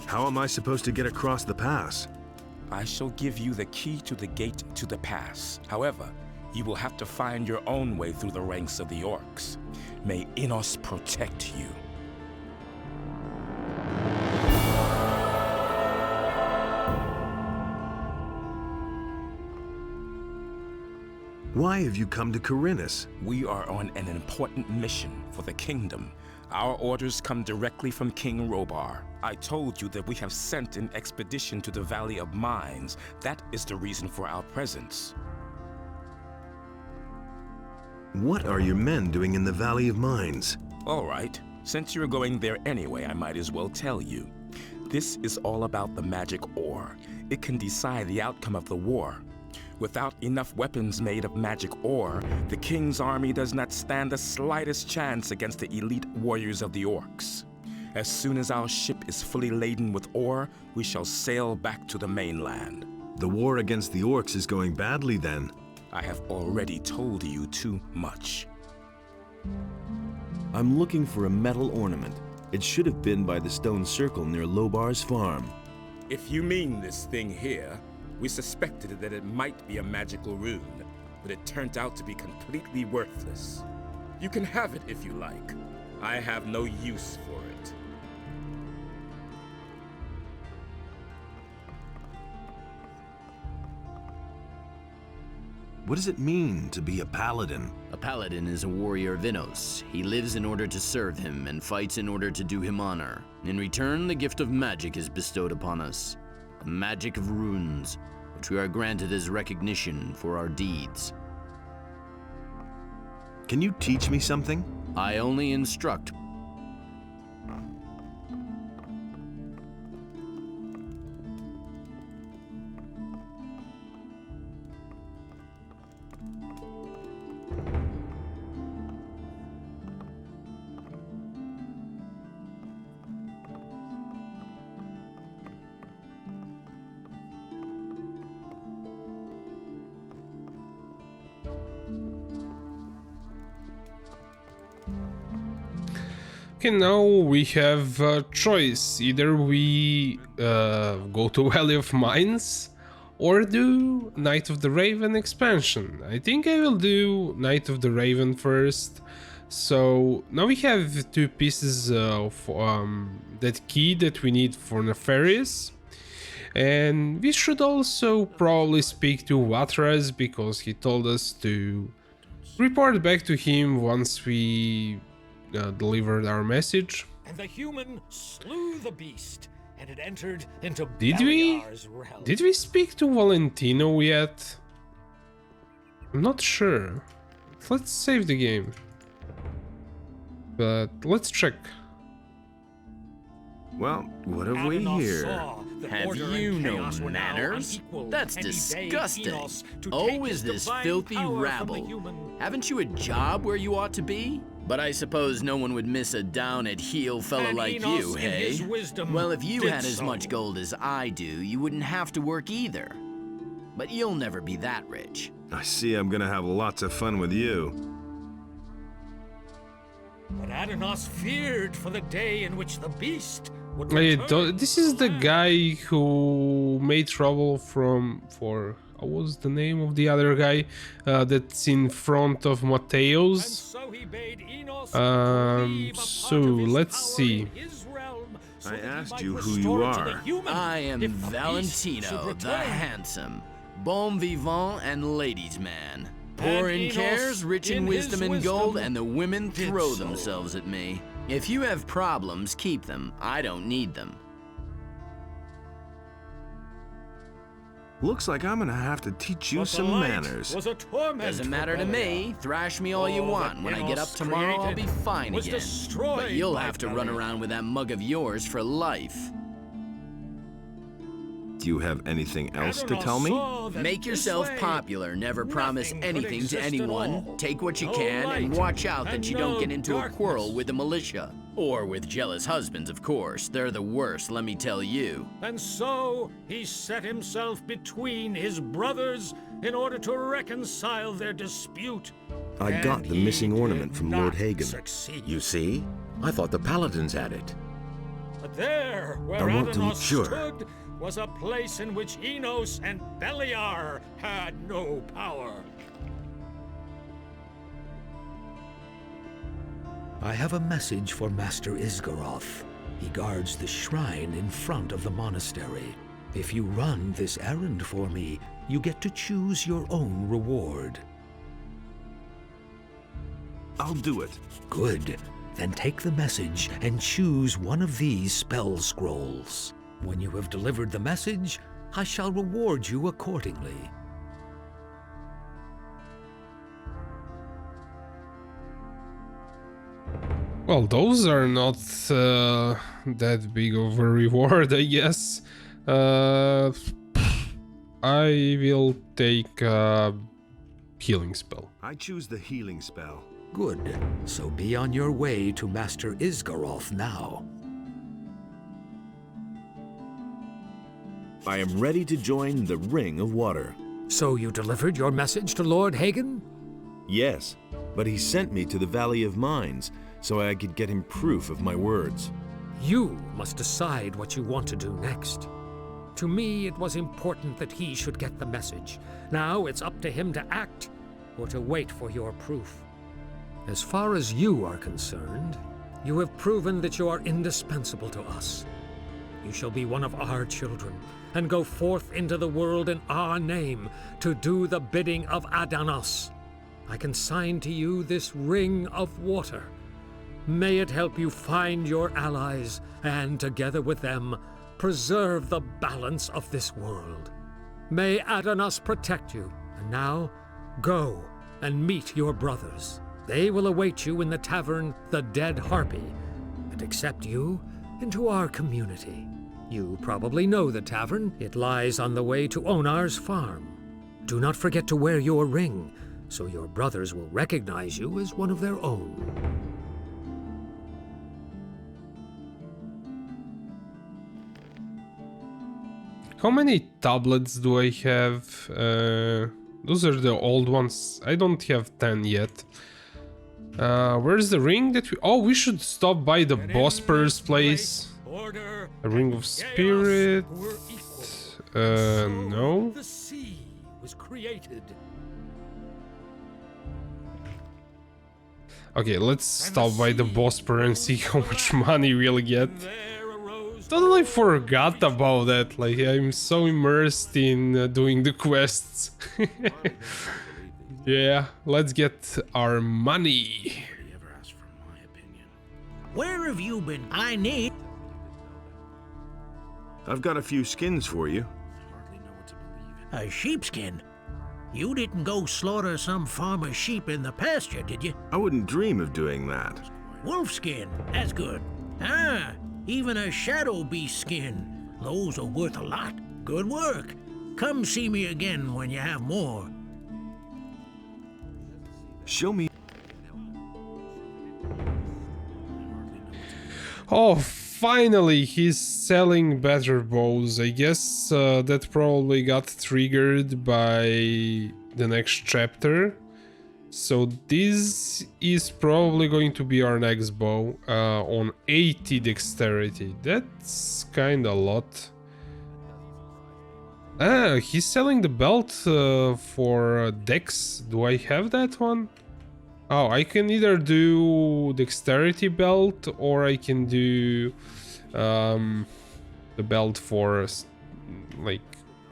How am I supposed to get across the pass? I shall give you the key to the gate to the pass. However, you will have to find your own way through the ranks of the orcs. May Innos protect you. Why have you come to Khorinis? We are on an important mission for the kingdom. Our orders come directly from King Robar. I told you that we have sent an expedition to the Valley of Mines. That is the reason for our presence. What are your men doing in the Valley of Mines? All right. Since you're going there anyway, I might as well tell you. This is all about the magic ore. It can decide the outcome of the war. Without enough weapons made of magic ore, the king's army does not stand the slightest chance against the elite warriors of the orcs. As soon as our ship is fully laden with ore, we shall sail back to the mainland. The war against the orcs is going badly then. I have already told you too much. I'm looking for a metal ornament. It should have been by the stone circle near Lobar's farm. If you mean this thing here, we suspected that it might be a magical rune, but it turned out to be completely worthless. You can have it if you like. I have no use for it. What does it mean to be a paladin? A paladin is a warrior of Innos. He lives in order to serve him and fights in order to do him honor. In return, the gift of magic is bestowed upon us. The magic of runes, which we are granted as recognition for our deeds. Can you teach me something? I only instruct. Okay, now we have a choice. Either we go to Valley of Mines or do Night of the Raven expansion. I think I will do Night of the Raven first. So now we have two pieces of that key that we need for Nefarious. And we should also probably speak to Xardas because he told us to report back to him once we delivered our message. And the human slew the beast, and it entered into Did realm. we speak to Valentino yet? I'm not sure. Let's save the game. But let's check. Well, what have we here? Saw Have you no manners? That's disgusting. Oh, is this filthy rabble? Haven't you a job where you ought to be? But I suppose no one would miss a down-at-heel fellow like you, hey? Well, if you had as much gold as I do, you wouldn't have to work either. But you'll never be that rich. I see I'm gonna have lots of fun with you. But Adanos feared for the day in which the beast would Wait, return. this is the guy who made trouble for what was the name of the other guy that's in front of Mateos? So let's see. I asked you who you are. I am Valentino, the handsome, bon vivant and ladies' man. Poor in cares, rich in wisdom and gold, and the women throw themselves at me. If you have problems, keep them. I don't need them. Looks like I'm gonna have to teach you some manners. Doesn't matter to me. Thrash me all you want. When I get up tomorrow, I'll be fine again. But you'll have to run around with that mug of yours for life. Do you have anything else to tell me? Make yourself popular. Never promise anything to anyone. Take what you can, and watch out that you don't get into a quarrel with the militia. Or with jealous husbands, of course. They're the worst, let me tell you. And so he set himself between his brothers in order to reconcile their dispute. I got the missing ornament from Lord Hagen. You see? I thought the paladins had it. But there, where I want to Adanos be sure. stood, was a place in which Enos and Beliar had no power. I have a message for Master Isgaroth. He guards the shrine in front of the monastery. If you run this errand for me, you get to choose your own reward. I'll do it. Good. Then take the message and choose one of these spell scrolls. When you have delivered the message, I shall reward you accordingly. Well, those are not that big of a reward, I guess. I will take a healing spell. I choose the healing spell. Good. So be on your way to Master Isgaroth now. I am ready to join the Ring of Water. So you delivered your message to Lord Hagen? Yes, but he sent me to the Valley of Mines so I could get him proof of my words. You must decide what you want to do next. To me, it was important that he should get the message. Now it's up to him to act, or to wait for your proof. As far as you are concerned, you have proven that you are indispensable to us. You shall be one of our children, and go forth into the world in our name to do the bidding of Adanos. I consign to you this Ring of Water. May it help you find your allies, and together with them, preserve the balance of this world. May Adanos protect you, and now, go and meet your brothers. They will await you in the tavern, the Dead Harpy, and accept you into our community. You probably know the tavern. It lies on the way to Onar's farm. Do not forget to wear your ring, so your brothers will recognize you as one of their own. How many tablets do I have? Those are the old ones. I don't have 10 yet. Where's the ring that we... Oh, we should stop by the Bosporus place. A Ring of Spirit. No. The sea was created. Okay, let's stop by the Bosporus and see how much money we'll get. Totally forgot about that. Like, I'm so immersed in doing the quests. Yeah, let's get our money. Where have you been? I need... I've got a few skins for you. A sheepskin? You didn't go slaughter some farmer's sheep in the pasture, did you? I wouldn't dream of doing that. Wolfskin, that's good. Ah, even a shadow beast skin. Those are worth a lot. Good work. Come see me again when you have more. Show me. Oh, finally he's selling better bows. I guess that probably got triggered by the next chapter. So this is probably going to be our next bow on 80 dexterity. That's kind of a lot. Ah, he's selling the belt for dex. Do I have that one? Oh, I can either do dexterity belt or I can do the belt for like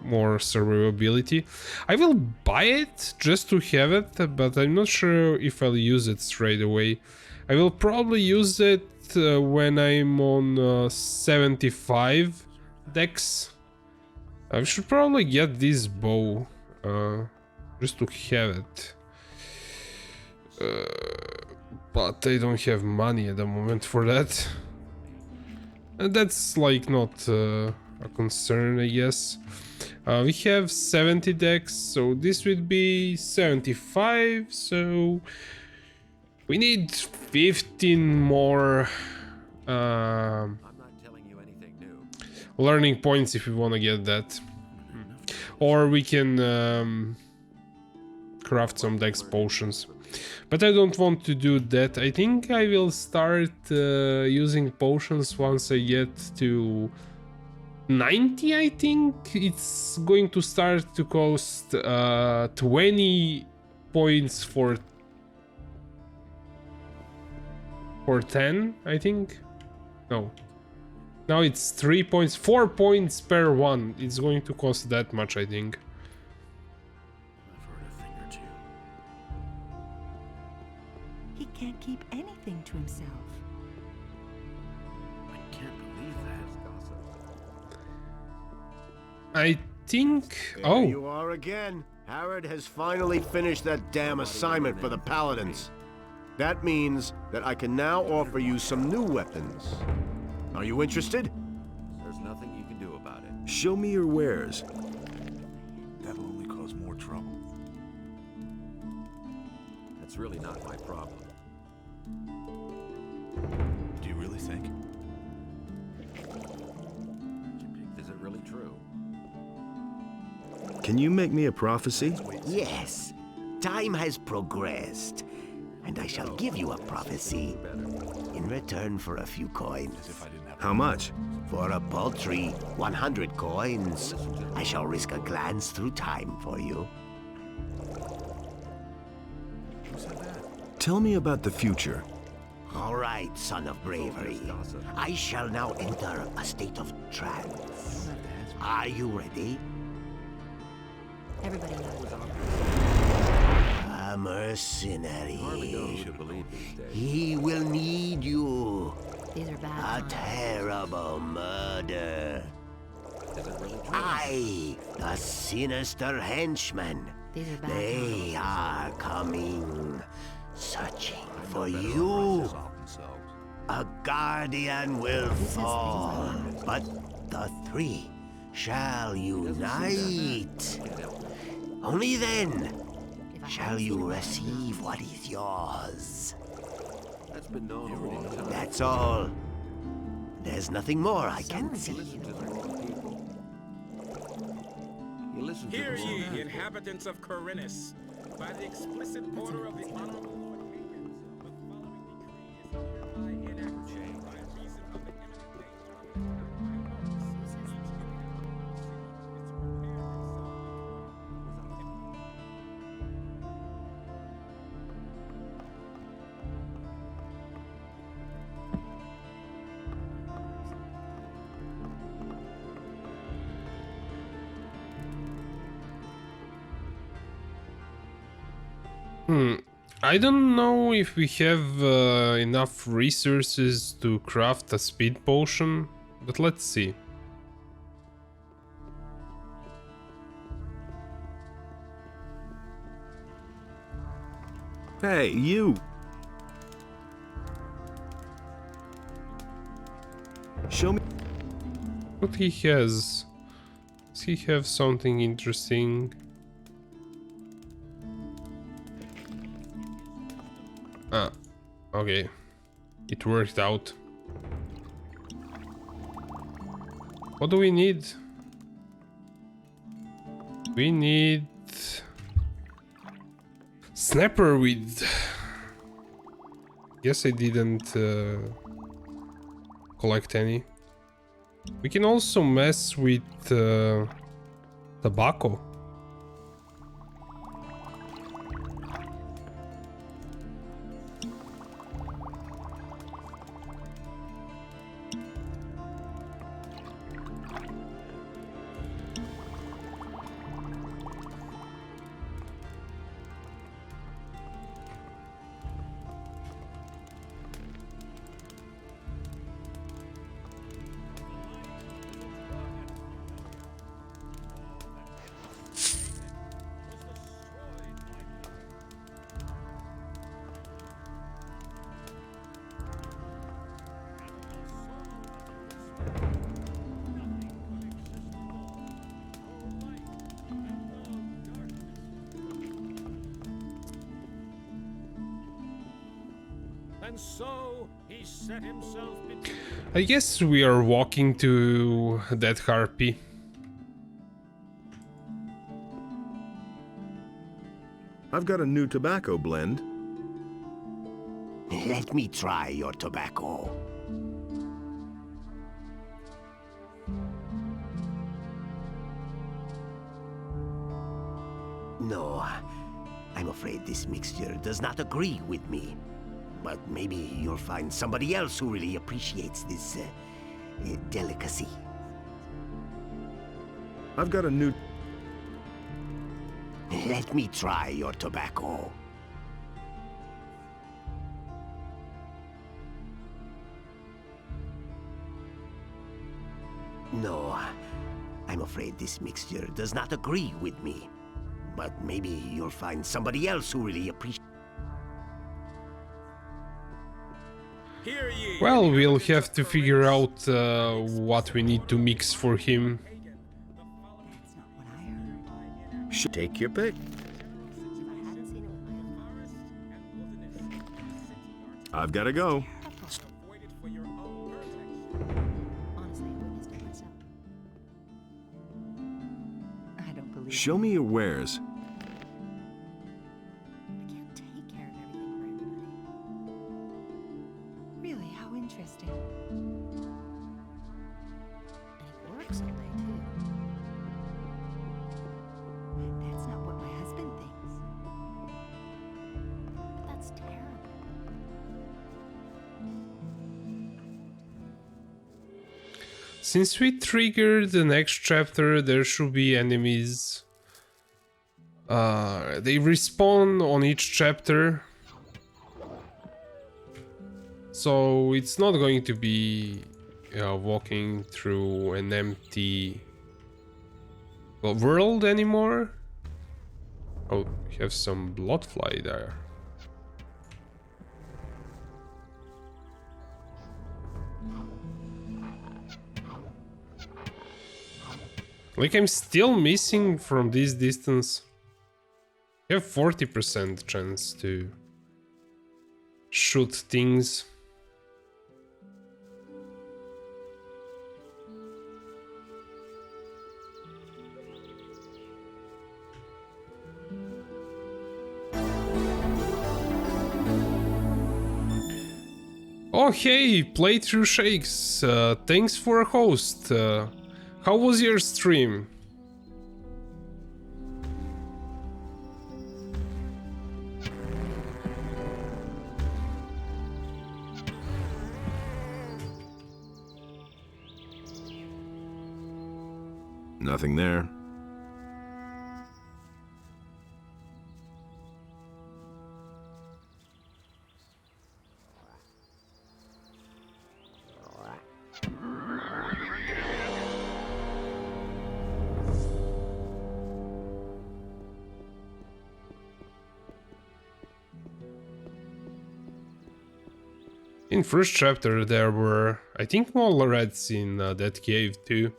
more survivability. I will buy it just to have it, but I'm not sure if I'll use it straight away. I will probably use it when I'm on 75 dex. I should probably get this bow just to have it. But I don't have money at the moment for that. And that's like not a concern, I guess. We have 70 dex, so this would be 75, so we need 15 more learning points if we want to get that. Or we can craft some dex potions. But I don't want to do that. I think I will start using potions once I get to 90, I think. It's going to start to cost 20 points for 10, I think. No. Now it's 3 points, 4 points per one. It's going to cost that much, I think. He can't keep anything to himself. I can't believe that. I think... There you are again. Harrod has finally finished that damn assignment for the paladins. That means that I can now offer you some new weapons. Are you interested? There's nothing you can do about it. Show me your wares. That'll only cause more trouble. That's really not my problem. Do you really think? Is it really true? Can you make me a prophecy? Yes. Time has progressed, and I shall give you a prophecy in return for a few coins. How much? For a paltry 100 coins. I shall risk a glance through time for you. Tell me about the future. All right, son of bravery. I shall now enter a state of trance. Are you ready? Everybody knows. A mercenary. He will need you. These are bad. A terrible murder. I, the sinister henchman. These are bad. They are coming, searching for you. A guardian will fall, but the three shall unite. Only then shall you receive what is yours. That's been known a long time. That's all. There's nothing more I can see. Hear ye, inhabitants of Khorinis, by the explicit order of the Honorable Lord Hagen, the following decree is hereby enacted by reason of the I don't know if we have enough resources to craft a speed potion, but let's see. Hey, you! Show me... What he has? Does he have something interesting? Ah, okay. It worked out. What do we need? We need snapper with. Guess I didn't collect any. We can also mess with tobacco. And so he set himself between. I guess we are walking to that harpy. I've got a new tobacco blend. Let me try your tobacco. No, I'm afraid this mixture does not agree with me. But maybe you'll find somebody else who really appreciates this delicacy. I've got a new... Let me try your tobacco. No, I'm afraid this mixture does not agree with me. But maybe you'll find somebody else who really appreciates... Well, we'll have to figure out what we need to mix for him. Take your pick. I've got to go. Show me your wares. Since we triggered the next chapter, there should be enemies. They respawn on each chapter. So it's not going to be walking through an empty world anymore. Oh, we have some bloodfly there. Like, I'm still missing from this distance. You have 40% chance to shoot things. Oh hey, playthrough shakes. Thanks for a host. How was your stream? Nothing there. In first chapter there were, I think, more rats in that cave too.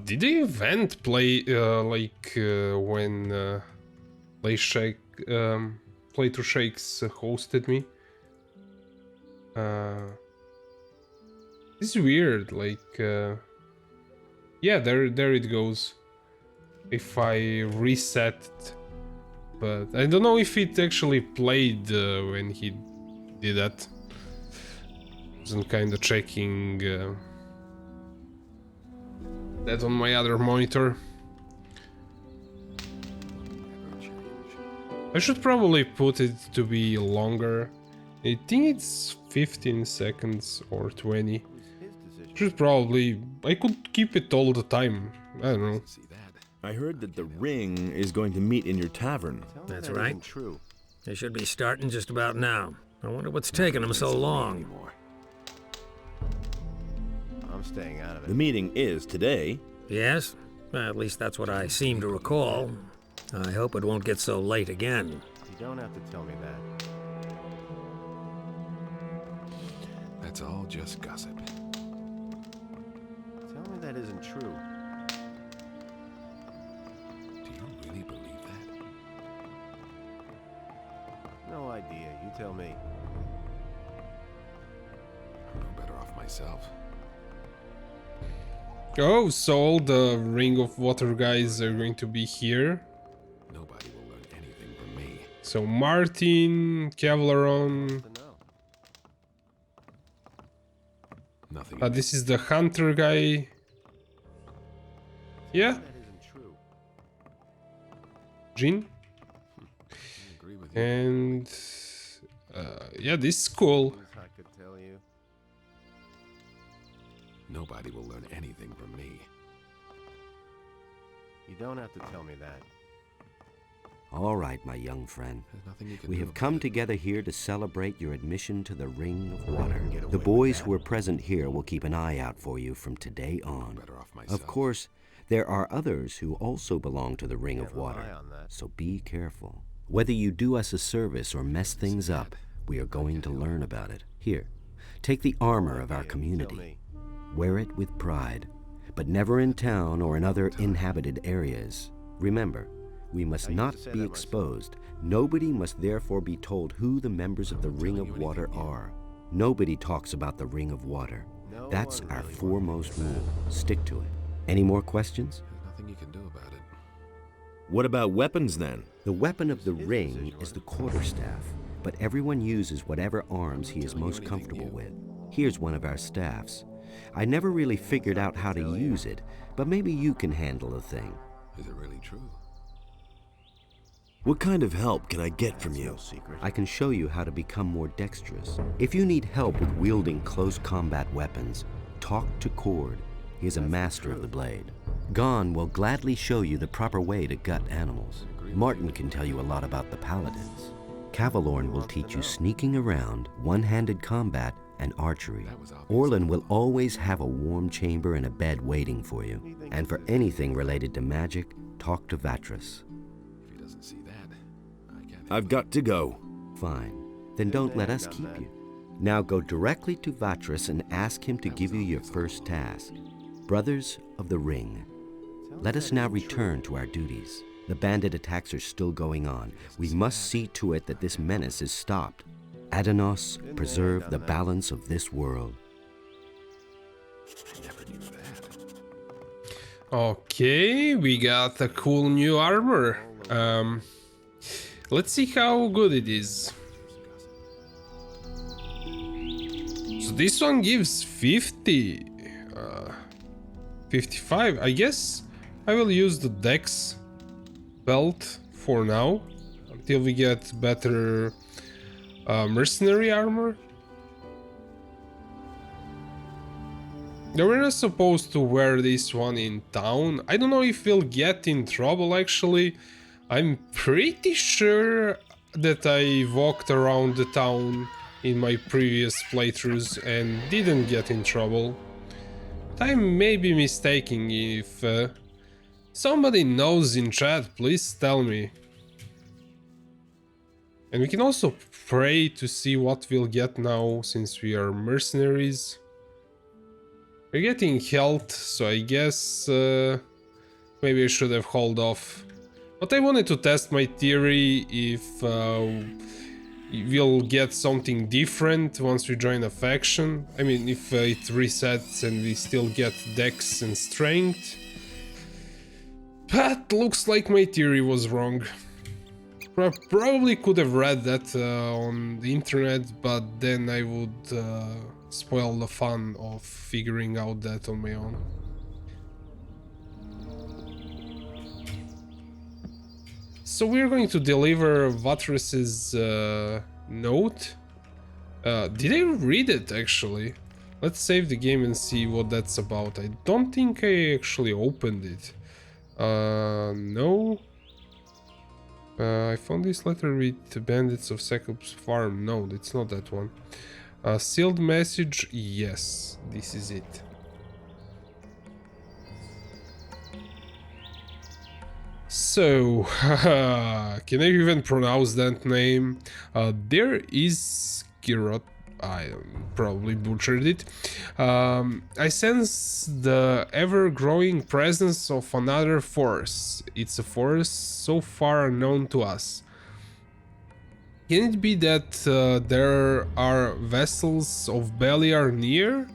Did the event play when Playthrough Shakes hosted me? This is weird, like yeah, there it goes. If I reset it. But I don't know if it actually played when he did that. I wasn't kind of checking that on my other monitor. I should probably put it to be longer. I think it's 15 seconds or 20. Should probably... I could keep it all the time. I don't know. I heard that the ring is going to meet in your tavern. That's right. They should be starting just about now. I wonder what's taking them so long. I'm staying out of it. The meeting is today. Yes? At least that's what I seem to recall. I hope it won't get so late again. You don't have to tell me that. That's all just gossip. Tell me that isn't true. Do you really believe that? No idea. You tell me. I'm no better off myself. Oh, so all the Ring of Water guys are going to be here. Nobody will learn anything from me. So Martin, Cavaleron. Nothing. This is the hunter guy. Yeah. That isn't true. Jean. agree with you. And yeah, this is cool. I could tell you. Nobody will learn anything from me. You don't have to tell me that. All right, my young friend. There's nothing you can We do have about come it. together here to celebrate your admission to the Ring of Water. The boys who are present here will keep an eye out for you from today on. Better off myself. Of course, there are others who also belong to the Ring of Water, rely on that. so be careful. Whether you do us a service or mess things up, we are going to learn about it. Here, take the armor of our community. Wear it with pride, but never in town or in other inhabited areas. Remember, we must not be exposed. Nobody must therefore be told who the members of the Ring of Water are. Nobody talks about the Ring of Water. That's our foremost rule. Stick to it. Any more questions? There's nothing you can do about it. What about weapons then? The weapon of the ring is the quarterstaff, but everyone uses whatever arms he is most comfortable with. Here's one of our staffs. I never really figured out how to use it, but maybe you can handle the thing. Is it really true? What kind of help can I get from you? I can show you how to become more dexterous. If you need help with wielding close combat weapons, talk to Cord. He is a master of the blade. Gon will gladly show you the proper way to gut animals. Martin can tell you a lot about the paladins. Cavalorn will teach you sneaking around, one-handed combat, and archery. Orlin will always have a warm chamber and a bed waiting for you. And for anything related to magic, talk to Vatras. If he doesn't see that, I can't. I've got to go. Fine. Then don't let us keep you. Now go directly to Vatras and ask him to give you your first task. Brothers of the Ring. Let us now return to our duties. The bandit attacks are still going on. We must see to it that this menace is stopped. Adanos, preserve the balance of this world. I never knew that. Okay, we got a cool new armor. Let's see how good it is. So this one gives 50. 55. I guess I will use the Dex belt for now until we get better mercenary armor. They were not supposed to wear this one in town. I don't know if we'll get in trouble actually. I'm pretty sure that I walked around the town in my previous playthroughs and didn't get in trouble. But I may be mistaken. If somebody knows in chat, please tell me. And we can also pray to see what we'll get now since we are mercenaries. We're getting health, so I guess maybe I should have held off. But I wanted to test my theory if we'll get something different once we join a faction. I mean, if it resets and we still get dex and strength. But looks like my theory was wrong. I probably could have read that on the internet, but then I would spoil the fun of figuring out that on my own. So we're going to deliver Vatras's note. Did I read it actually? Let's save the game and see what that's about. I don't think I actually opened it. No. I found this letter with the bandits of Sekop's farm. No, it's not that one. Sealed message. Yes, this is it. So, can I even pronounce that name? There is Kirot. I probably butchered it. I sense the ever-growing presence of another force. It's a force so far unknown to us. Can it be that there are vessels of Beliar near?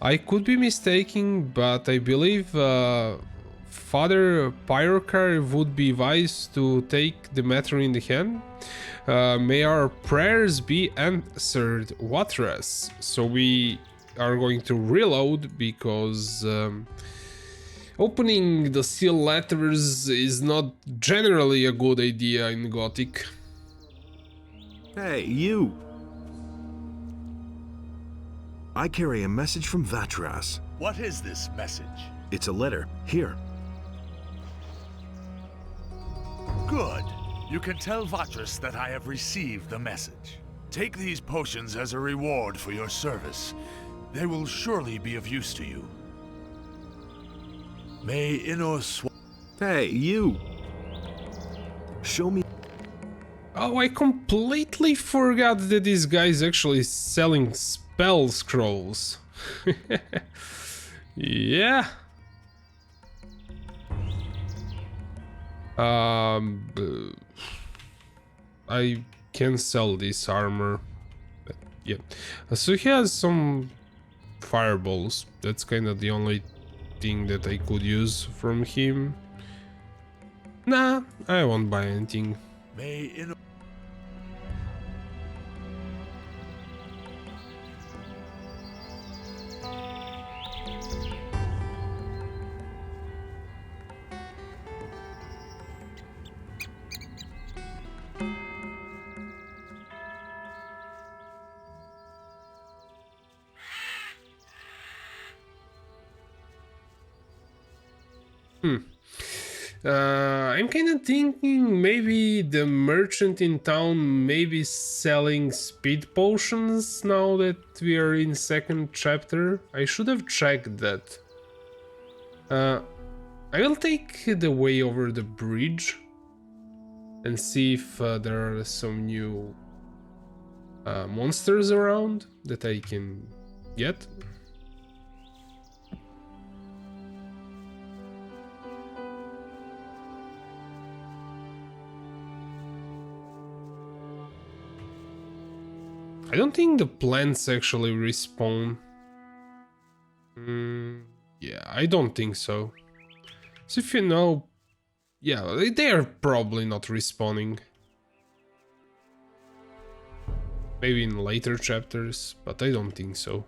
I could be mistaken, but I believe Father Pyrokar would be wise to take the matter in the hand. May our prayers be answered, Watras. So we are going to reload because opening the seal letters is not generally a good idea in Gothic. Hey, you! I carry a message from Vatras. What is this message? It's a letter. Here. Good. You can tell Vatras that I have received the message. Take these potions as a reward for your service. They will surely be of use to you. May Innos... Hey, you! Show me... Oh, I completely forgot that this guy is actually selling spell scrolls. Yeah. I can sell this armor. But yeah. So he has some fireballs. That's kind of the only thing that I could use from him. Nah, I won't buy anything. May in I'm kind of thinking maybe the merchant in town may be selling speed potions now that we are in second chapter. I should have checked that. I will take the way over the bridge and see if there are some new monsters around that I can get. I don't think the plants actually respawn. Yeah, I don't think so. So if you know... Yeah, they are probably not respawning. Maybe in later chapters, but I don't think so.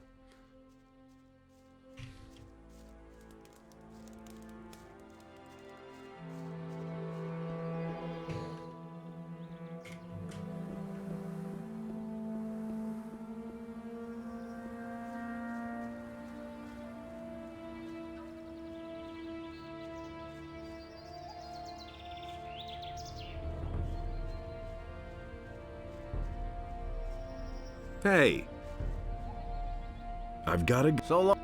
Hey. I've got to... So long.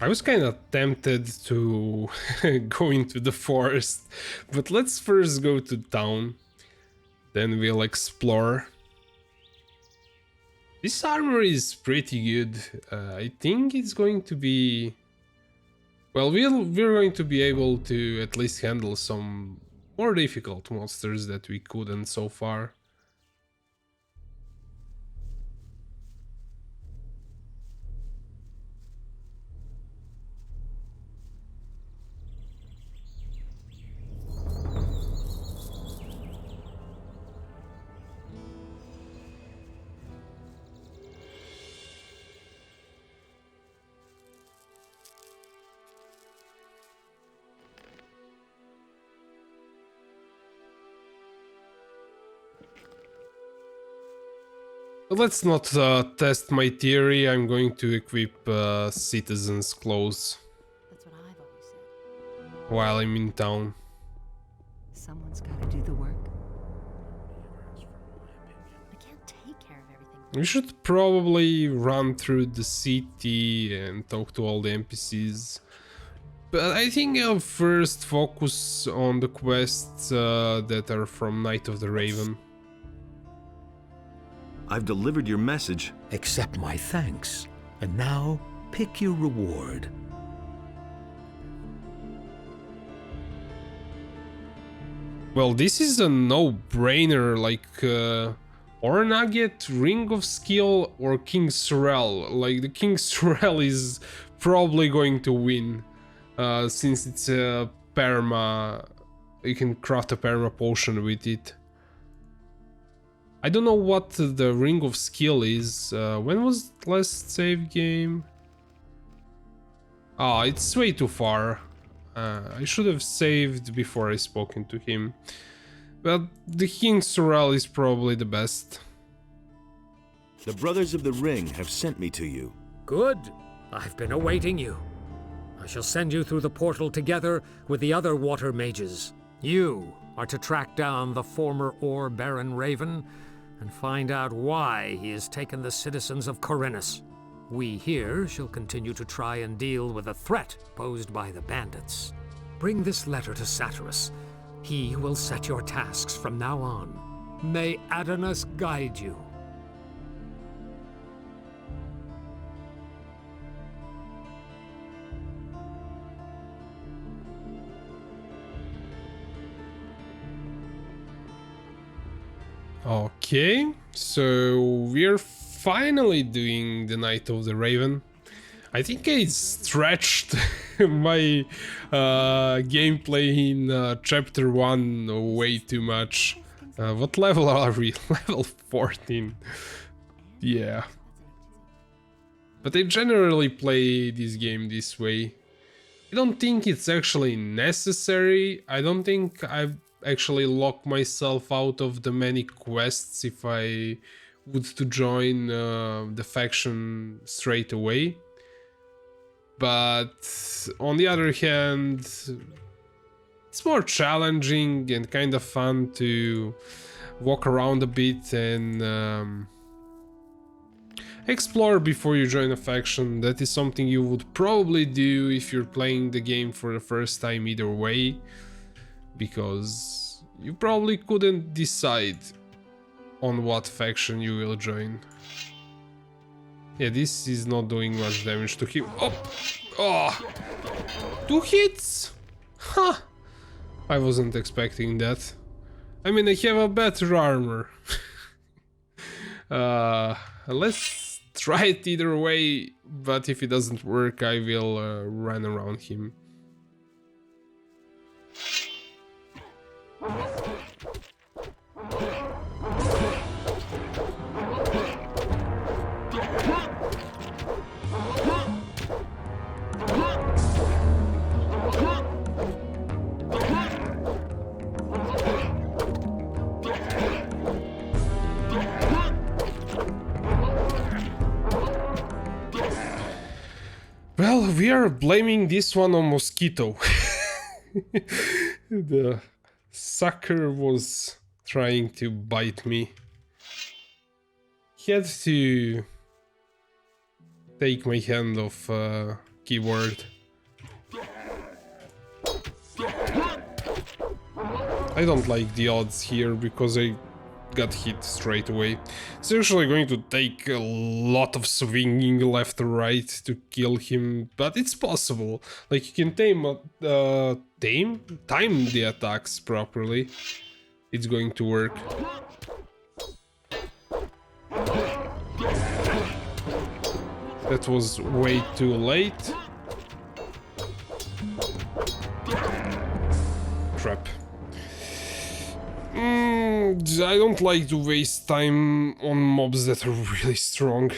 I was kind of tempted to go into the forest, but let's first go to town. Then we'll explore. This armor is pretty good. I think it's going to be... Well, we're going to be able to at least handle some more difficult monsters that we couldn't so far. Let's not test my theory. I'm going to equip citizens' clothes. That's what I've always said. While I'm in town. Someone's got to do the work. I can't take care of everything. We should probably run through the city and talk to all the NPCs. But I think I'll first focus on the quests that are from Night of the Raven. I've delivered your message. Accept my thanks. And now, pick your reward. Well, this is a no-brainer, like or Nugget, Ring of Skill, or King Sorrel. Like, the King Sorrel is probably going to win, since it's a perma. You can craft a perma potion with it. I don't know what the Ring of Skill is. When was the last save game? Ah, it's way too far. I should have saved before I spoken to him. But the King Sorrel is probably the best. The Brothers of the Ring have sent me to you. Good. I've been awaiting you. I shall send you through the portal together with the other water mages. You are to track down the former Ore Baron Raven and find out why he has taken the citizens of Khorinis. We here shall continue to try and deal with the threat posed by the bandits. Bring this letter to Xardas. He will set your tasks from now on. May Adonis guide you. Okay, so we're finally doing the Night of the Raven. I think I stretched my gameplay in chapter 1 way too much. What level are we? Level 14. Yeah. But I generally play this game this way. I don't think it's actually necessary. I don't think I've actually lock myself out of the many quests if I would to join the faction straight away. But on the other hand, it's more challenging and kind of fun to walk around a bit and explore before you join a faction. That is something you would probably do if you're playing the game for the first time either way, because you probably couldn't decide on what faction you will join. Yeah, this is not doing much damage to him. Oh! 2 hits? Huh! I wasn't expecting that. I mean, I have a better armor. Let's try it either way, but if it doesn't work, I will run around him. Well, we are blaming this one on Mosquito. The sucker was trying to bite me. He had to take my hand off keyboard. I don't like the odds here because I got hit straight away. It's actually going to take a lot of swinging left or right to kill him, but it's possible. Like, you can time the attacks properly. It's going to work. That was way too late. Crap. I don't like to waste time on mobs that are really strong.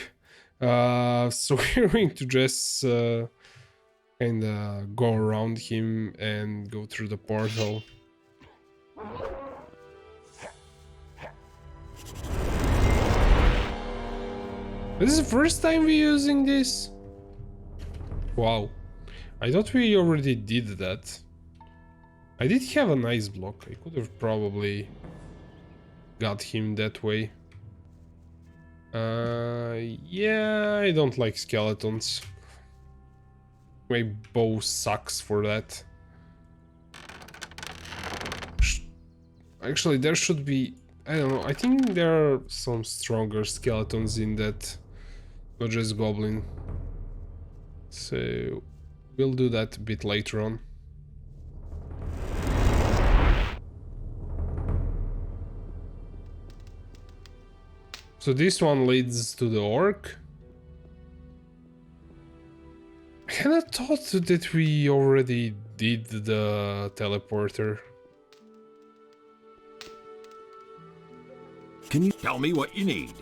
So we're going to just kinda go around him and go through the portal. This is the first time we're using this? Wow. I thought we already did that. I did have an ice block. I could have probably got him that way. Yeah, I don't like skeletons. My bow sucks for that. Actually, there should be... I don't know, I think there are some stronger skeletons in that. Not just goblin. So, we'll do that a bit later on. So this one leads to the orc. I kinda thought that we already did the teleporter. Can you tell me what you need?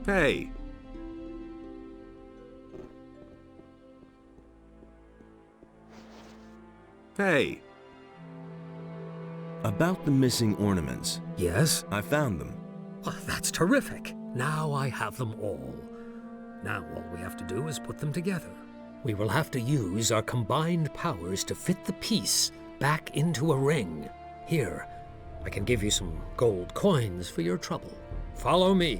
Hey. Hey. About the missing ornaments. Yes? I found them. Well, that's terrific. Now I have them all. Now all we have to do is put them together. We will have to use our combined powers to fit the piece back into a ring. Here, I can give you some gold coins for your trouble. Follow me.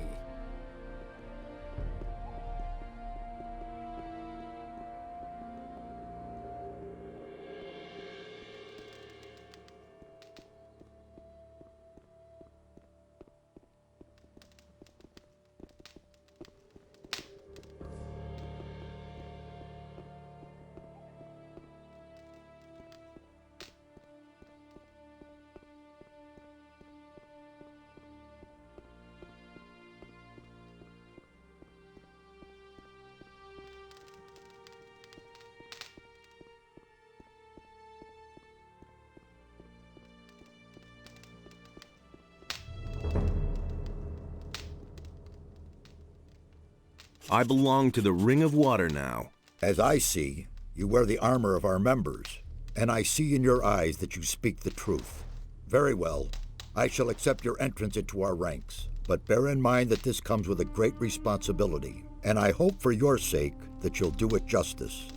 I belong to the Ring of Water now. As I see, you wear the armor of our members, and I see in your eyes that you speak the truth. Very well. I shall accept your entrance into our ranks, but bear in mind that this comes with a great responsibility, and I hope for your sake that you'll do it justice.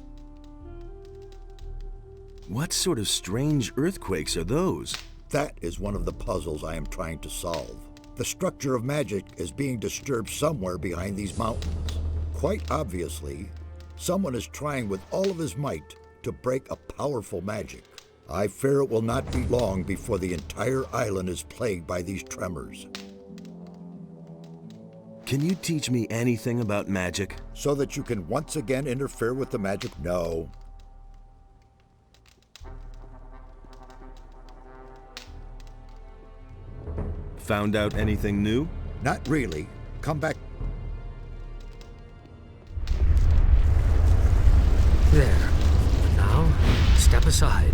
What sort of strange earthquakes are those? That is one of the puzzles I am trying to solve. The structure of magic is being disturbed somewhere behind these mountains. Quite obviously, someone is trying with all of his might to break a powerful magic. I fear it will not be long before the entire island is plagued by these tremors. Can you teach me anything about magic? So that you can once again interfere with the magic? No. Found out anything new? Not really. Come back. There. Now, step aside.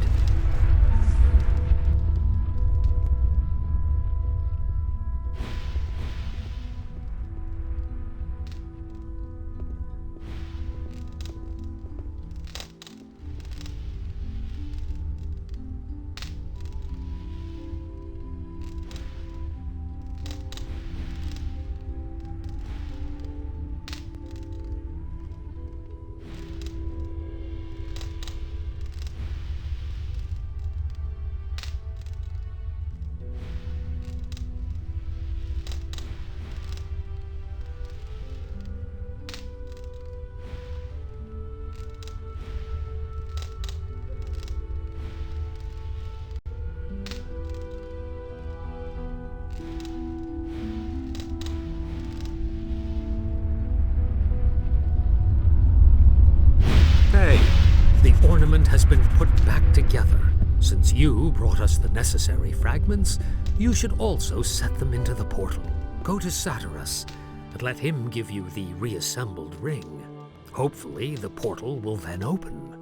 The ornament has been put back together. Since you brought us the necessary fragments, you should also set them into the portal. Go to Xardas and let him give you the reassembled ring. Hopefully, the portal will then open.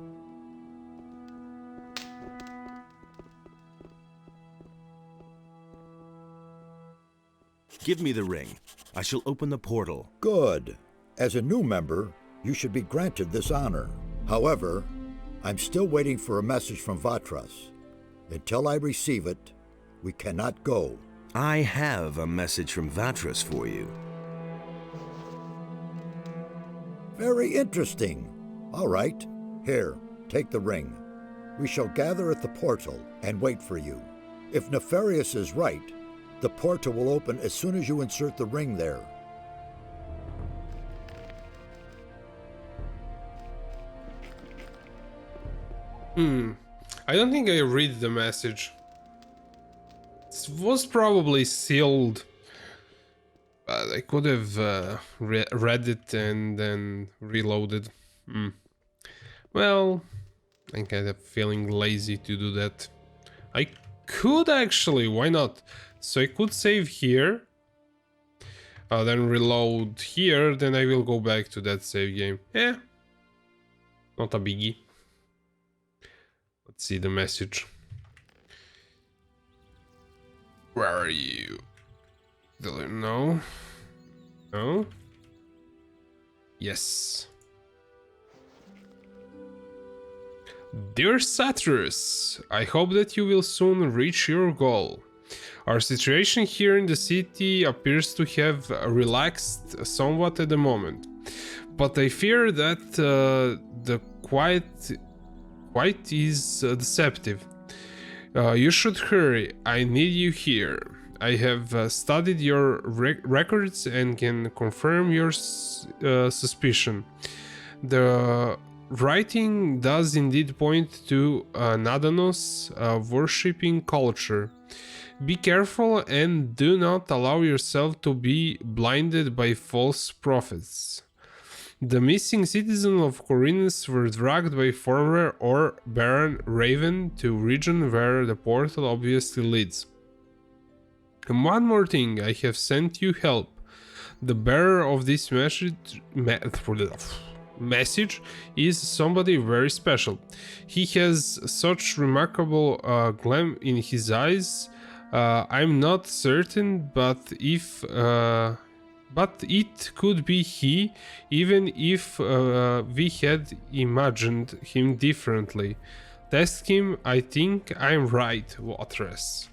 Give me the ring. I shall open the portal. Good. As a new member, you should be granted this honor. However, I'm still waiting for a message from Vatras. Until I receive it, we cannot go. I have a message from Vatras for you. Very interesting. All right. Here, take the ring. We shall gather at the portal and wait for you. If Nefarious is right, the portal will open as soon as you insert the ring there. I don't think I read the message. It was probably sealed. But I could have read it and then reloaded. Well, I'm kind of feeling lazy to do that. I could actually, why not? So I could save here. Then reload here, then I will go back to that save game. Yeah, not a biggie. Let's see the message. Where are you? No. No. Yes. Dear Xardas, I hope that you will soon reach your goal. Our situation here in the city appears to have relaxed somewhat at the moment, but I fear that the quiet is deceptive. You should hurry. I need you here. I have studied your records and can confirm your suspicion. The writing does indeed point to Nadanos worshipping culture. Be careful and do not allow yourself to be blinded by false prophets. The missing citizens of Khorinis were dragged by former or Baron Raven to region where the portal obviously leads. And one more thing, I have sent you help. The bearer of this message is somebody very special. He has such remarkable gleam in his eyes. I'm not certain, but it could be he, even if we had imagined him differently. Test him. I think I'm right, Vatras.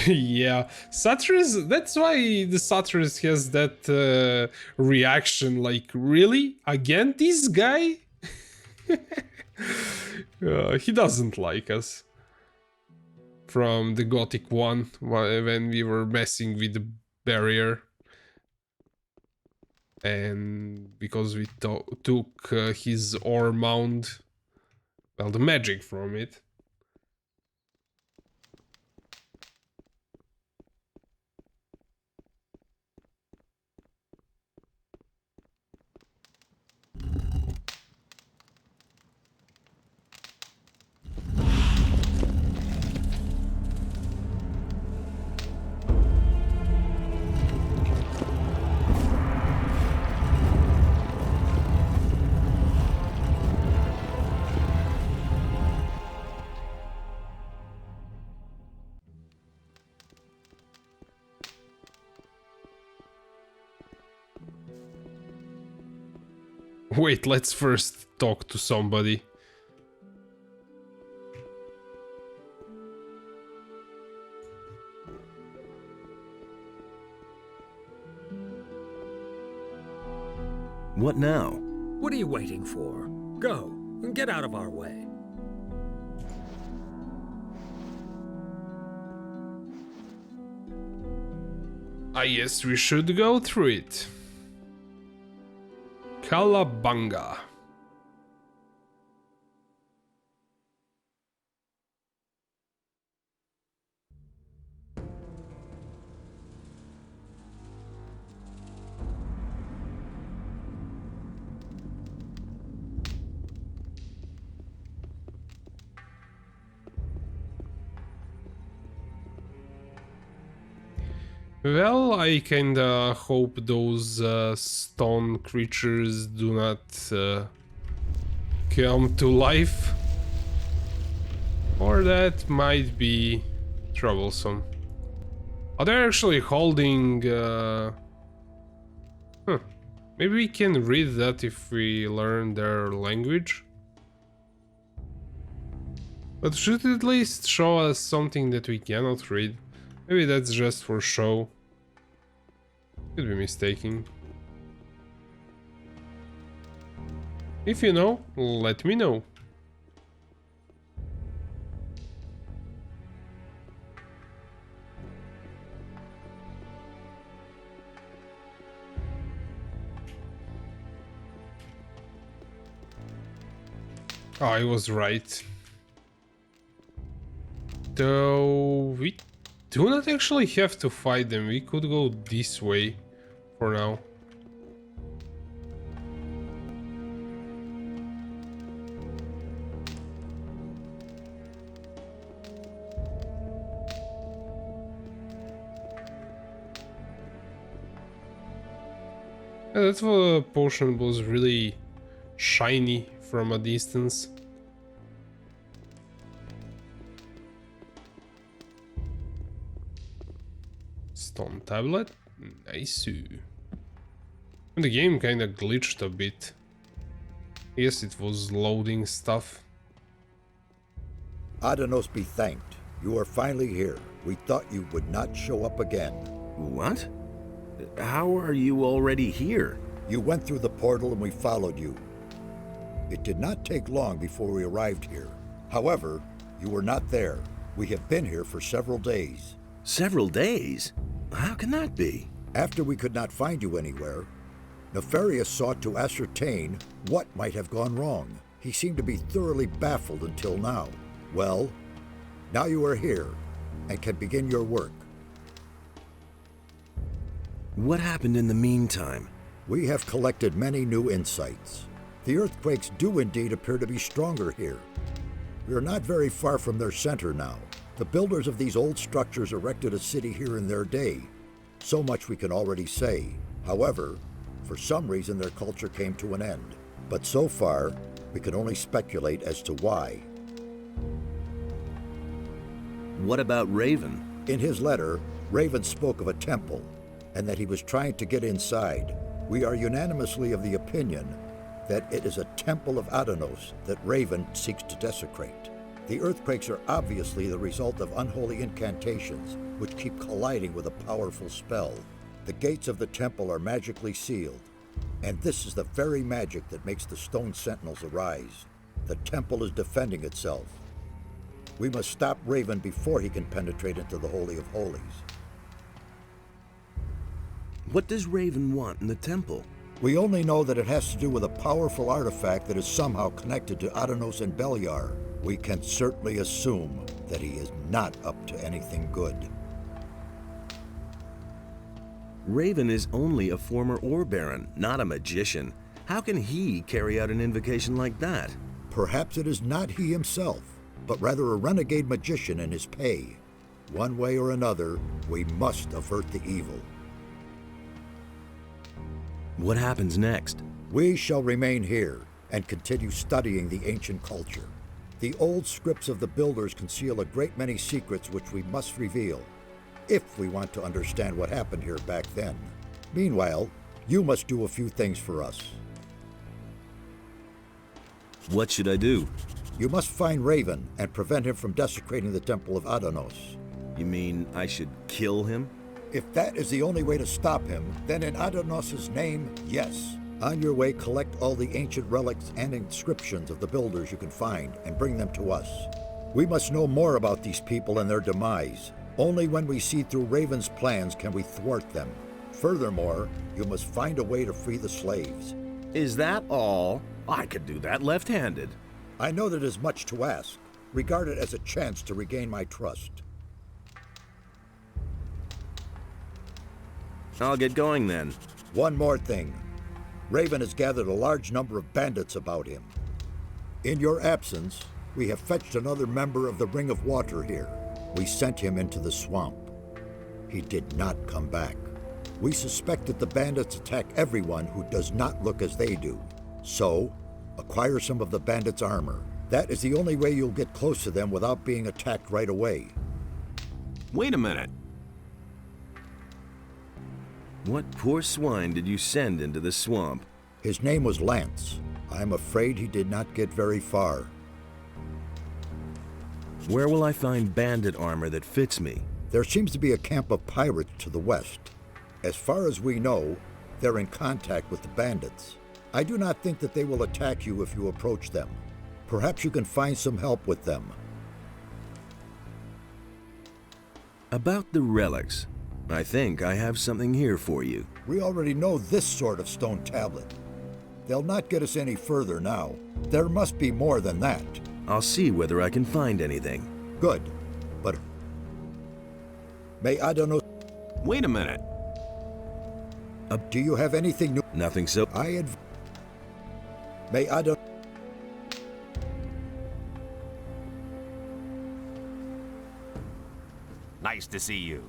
Yeah, Xardas, that's why the Xardas has that reaction, like, really? Again, this guy? He doesn't like us. From the Gothic one, when we were messing with the barrier. And because we took his ore mound, well, the magic from it. Wait, let's first talk to somebody. What now? What are you waiting for? Go, and get out of our way. I guess we should go through it. Kalabanga. Well, I kinda hope those stone creatures do not come to life. Or that might be troublesome. Are they actually holding... Maybe we can read that if we learn their language. But should at least show us something that we cannot read. Maybe that's just for show. Could be mistaken. If you know, let me know. Oh, I was right. Though we do not actually have to fight them. We could go this way for now. Yeah, that potion was really shiny from a distance. Stone tablet? Nice. The game kinda glitched a bit. Yes, it was loading stuff. Adanos be thanked. You are finally here. We thought you would not show up again. What? How are you already here? You went through the portal and we followed you. It did not take long before we arrived here. However, you were not there. We have been here for several days. Several days? How can that be? After we could not find you anywhere, Nefarious sought to ascertain what might have gone wrong. He seemed to be thoroughly baffled until now. Well, now you are here and can begin your work. What happened in the meantime? We have collected many new insights. The earthquakes do indeed appear to be stronger here. We are not very far from their center now. The builders of these old structures erected a city here in their day. So much we can already say. However, for some reason their culture came to an end. But so far, we can only speculate as to why. What about Raven? In his letter, Raven spoke of a temple, and that he was trying to get inside. We are unanimously of the opinion that it is a temple of Adanos that Raven seeks to desecrate. The earthquakes are obviously the result of unholy incantations, which keep colliding with a powerful spell. The gates of the temple are magically sealed, and this is the very magic that makes the stone sentinels arise. The temple is defending itself. We must stop Raven before he can penetrate into the Holy of Holies. What does Raven want in the temple? We only know that it has to do with a powerful artifact that is somehow connected to Adanos and Beliar. We can certainly assume that he is not up to anything good. Raven is only a former Ore Baron, not a magician. How can he carry out an invocation like that? Perhaps it is not he himself, but rather a renegade magician in his pay. One way or another, we must avert the evil. What happens next? We shall remain here and continue studying the ancient culture. The old scripts of the builders conceal a great many secrets which we must reveal, if we want to understand what happened here back then. Meanwhile, you must do a few things for us. What should I do? You must find Raven and prevent him from desecrating the Temple of Adanos. You mean I should kill him? If that is the only way to stop him, then in Adanos' name, yes. On your way, collect all the ancient relics and inscriptions of the builders you can find and bring them to us. We must know more about these people and their demise. Only when we see through Raven's plans can we thwart them. Furthermore, you must find a way to free the slaves. Is that all? I could do that left-handed. I know that is much to ask. Regard it as a chance to regain my trust. I'll get going then. One more thing. Raven has gathered a large number of bandits about him. In your absence, we have fetched another member of the Ring of Water here. We sent him into the swamp. He did not come back. We suspect that the bandits attack everyone who does not look as they do. So, acquire some of the bandits' armor. That is the only way you'll get close to them without being attacked right away. Wait a minute. What poor swine did you send into the swamp? His name was Lance. I'm afraid he did not get very far. Where will I find bandit armor that fits me? There seems to be a camp of pirates to the west. As far as we know, they're in contact with the bandits. I do not think that they will attack you if you approach them. Perhaps you can find some help with them. About the relics. I think I have something here for you. We already know this sort of stone tablet. They'll not get us any further now. There must be more than that. I'll see whether I can find anything. Good, but... May I don't know... Wait a minute. Do you have anything new? Nothing so... May I don't... Nice to see you.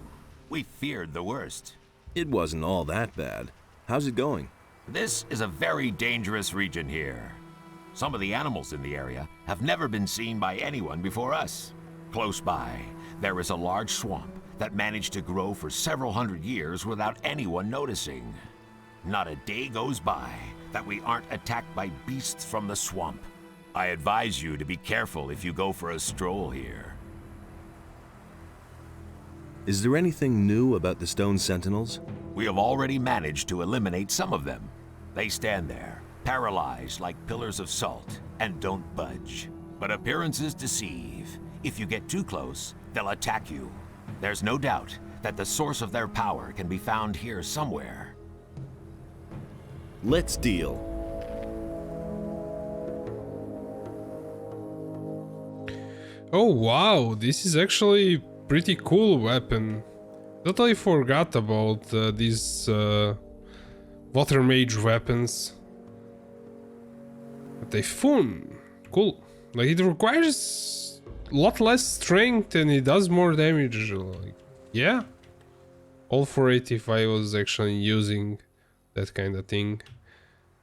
We feared the worst. It wasn't all that bad. How's it going? This is a very dangerous region here. Some of the animals in the area have never been seen by anyone before us. Close by, there is a large swamp that managed to grow for several hundred years without anyone noticing. Not a day goes by that we aren't attacked by beasts from the swamp. I advise you to be careful if you go for a stroll here. Is there anything new about the Stone Sentinels? We have already managed to eliminate some of them. They stand there, paralyzed like pillars of salt, and don't budge. But appearances deceive. If you get too close, they'll attack you. There's no doubt that the source of their power can be found here somewhere. Let's deal. Oh wow, this is actually pretty cool weapon. Totally forgot about these water mage weapons. Typhoon, cool. Like it requires a lot less strength and it does more damage. Like, yeah, all for it if I was actually using that kind of thing.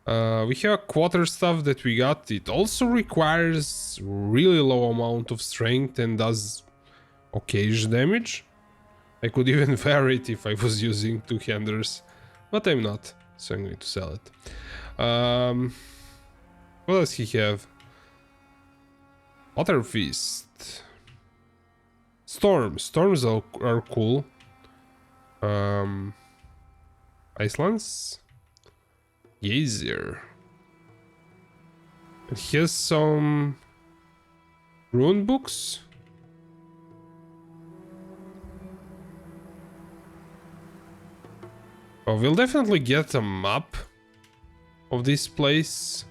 We have quarter stuff that we got. It also requires really low amount of strength and does occasion damage. I could even wear it if I was using two-handers, but I'm not, so I'm going to sell it. What does he have? Water Fist. Storms are cool. Icelands. Gazer. And he has some rune books. Oh, we'll definitely get a map of this place.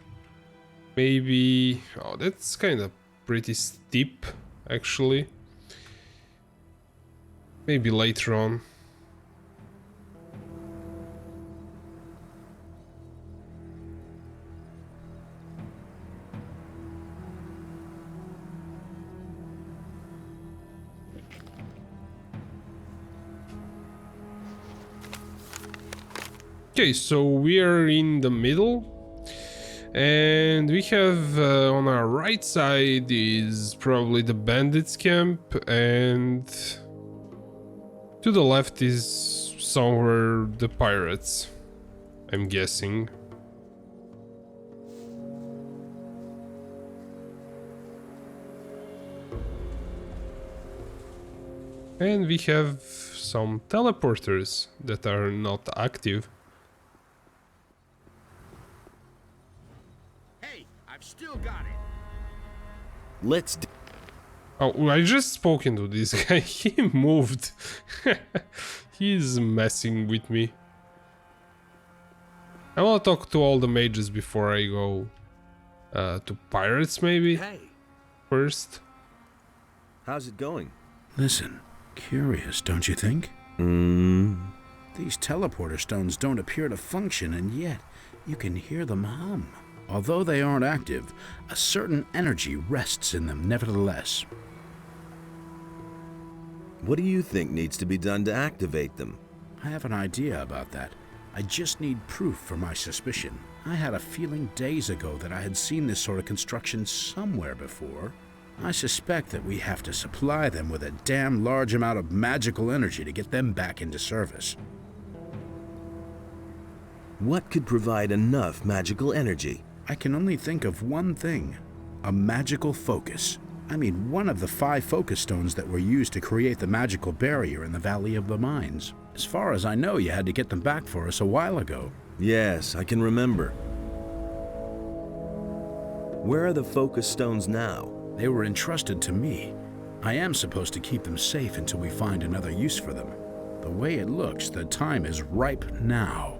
Maybe... Oh, that's kind of pretty steep, actually. Maybe later on. Okay, so we are in the middle, and we have on our right side is probably the bandits camp, and to the left is somewhere the pirates, I'm guessing. And we have some teleporters that are not active. Hey, I've still got it. Let's. Oh, I just spoken to this guy. He moved. He's messing with me. I want to talk to all the mages before I go to pirates, maybe. Hey. First. How's it going? Listen, curious, don't you think? These teleporter stones don't appear to function, and yet you can hear them hum. Although they aren't active, a certain energy rests in them nevertheless. What do you think needs to be done to activate them? I have an idea about that. I just need proof for my suspicion. I had a feeling days ago that I had seen this sort of construction somewhere before. I suspect that we have to supply them with a damn large amount of magical energy to get them back into service. What could provide enough magical energy? I can only think of one thing. A magical focus. I mean, one of the 5 focus stones that were used to create the magical barrier in the Valley of the Mines. As far as I know, you had to get them back for us a while ago. Yes, I can remember. Where are the focus stones now? They were entrusted to me. I am supposed to keep them safe until we find another use for them. The way it looks, the time is ripe now.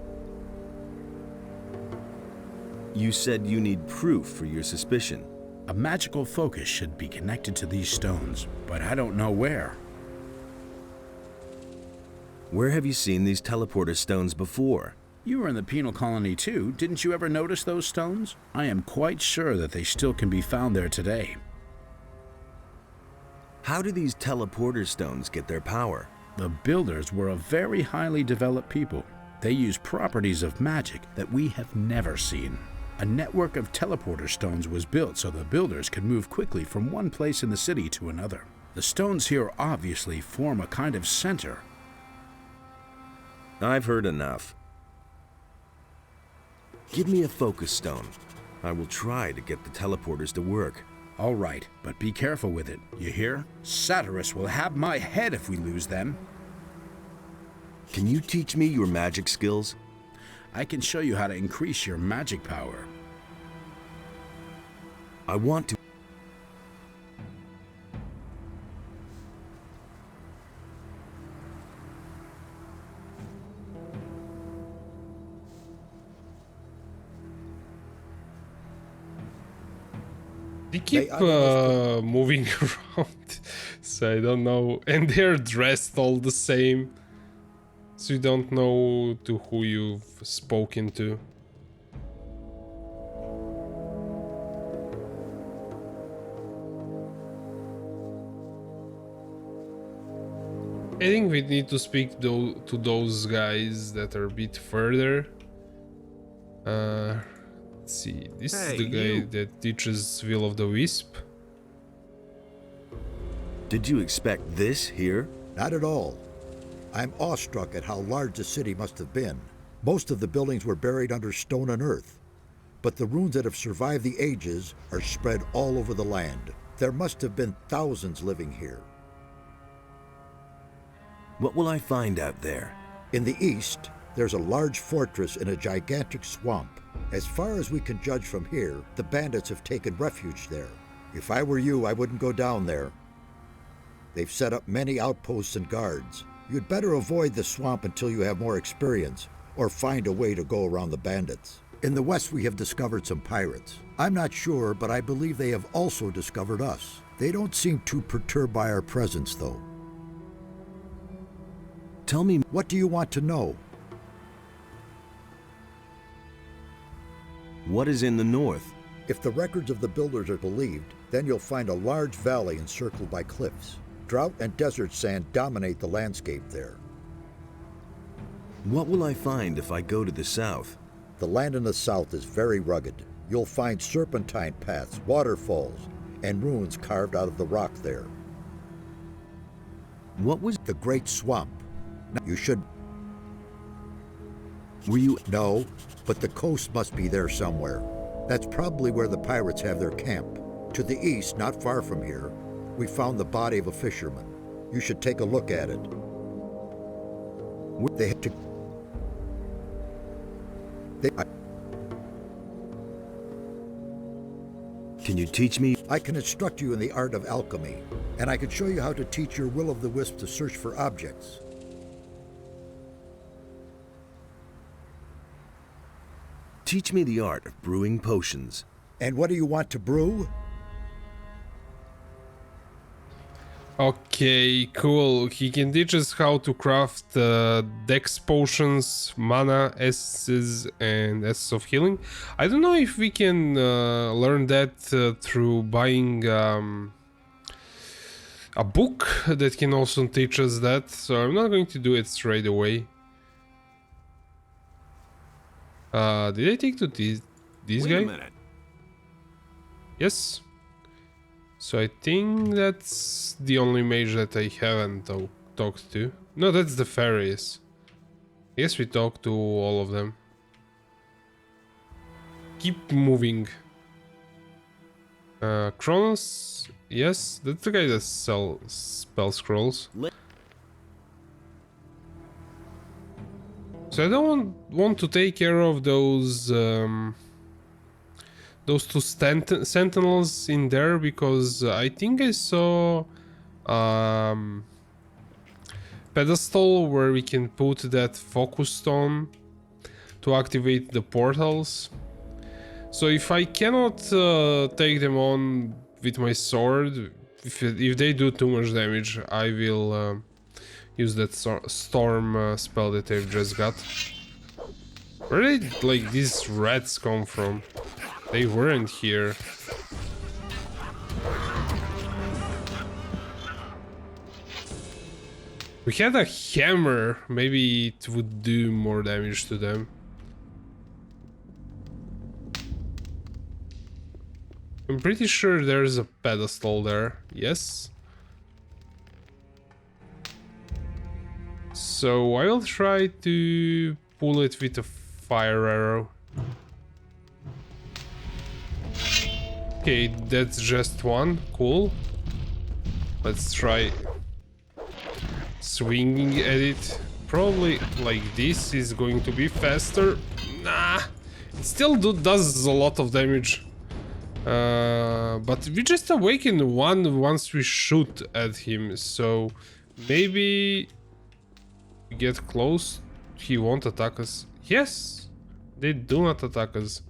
You said you need proof for your suspicion. A magical focus should be connected to these stones, but I don't know where. Where have you seen these teleporter stones before? You were in the penal colony too. Didn't you ever notice those stones? I am quite sure that they still can be found there today. How do these teleporter stones get their power? The builders were a very highly developed people. They use properties of magic that we have never seen. A network of teleporter stones was built so the builders could move quickly from one place in the city to another. The stones here obviously form a kind of center. I've heard enough. Give me a focus stone. I will try to get the teleporters to work. All right, but be careful with it. You hear? Xardas will have my head if we lose them. Can you teach me your magic skills? I can show you how to increase your magic power. I want to. They keep moving around, so I don't know. And they're dressed all the same, so you don't know to who you've spoken to. I think we need to speak to those guys that are a bit further. Let's see, this is the guy that teaches Will of the Wisp. Did you expect this here? Not at all. I'm awestruck at how large the city must have been. Most of the buildings were buried under stone and earth, but the ruins that have survived the ages are spread all over the land. There must have been thousands living here. What will I find out there? In the east, there's a large fortress in a gigantic swamp. As far as we can judge from here, the bandits have taken refuge there. If I were you, I wouldn't go down there. They've set up many outposts and guards. You'd better avoid the swamp until you have more experience, or find a way to go around the bandits. In the west, we have discovered some pirates. I'm not sure, but I believe they have also discovered us. They don't seem too perturbed by our presence, though. Tell me, what do you want to know? What is in the north? If the records of the builders are believed, then you'll find a large valley encircled by cliffs. Drought and desert sand dominate the landscape there. What will I find if I go to the south? The land in the south is very rugged. You'll find serpentine paths, waterfalls, and ruins carved out of the rock there. What was the Great Swamp? You should... Were you... No, but the coast must be there somewhere. That's probably where the pirates have their camp. To the east, not far from here, we found the body of a fisherman. You should take a look at it. They have to... Can you teach me? I can instruct you in the art of alchemy, and I can show you how to teach your will-o'-the-wisp to search for objects. Teach me the art of brewing potions. And what do you want to brew? Okay, cool. He can teach us how to craft dex potions, mana essences, and essences of healing. I don't know if we can learn that through buying a book that can also teach us that, so I'm not going to do it straight away. Did I take to this Wait guy? a minute. Yes. So I think that's the only mage that I haven't talked to. No, that's the fairies. I guess we talked to all of them. Keep moving. Kronos, yes, that's the guy that sells spell scrolls. So I don't want to take care of those two sentinels in there, because I think I saw pedestal where we can put that focus stone to activate the portals. So if I cannot take them on with my sword, if they do too much damage, I will use that storm spell that I've just got. Where did like these rats come from? They weren't here. We had a hammer, maybe it would do more damage to them. I'm pretty sure there's a pedestal there, yes. So I will try to pull it with a fire arrow. Okay, that's just one, cool. Let's try swinging at it. Probably like this is going to be faster. Nah, it still does a lot of damage. But we just awaken one once we shoot at him, so maybe we get close, he won't attack us. Yes, they do not attack us.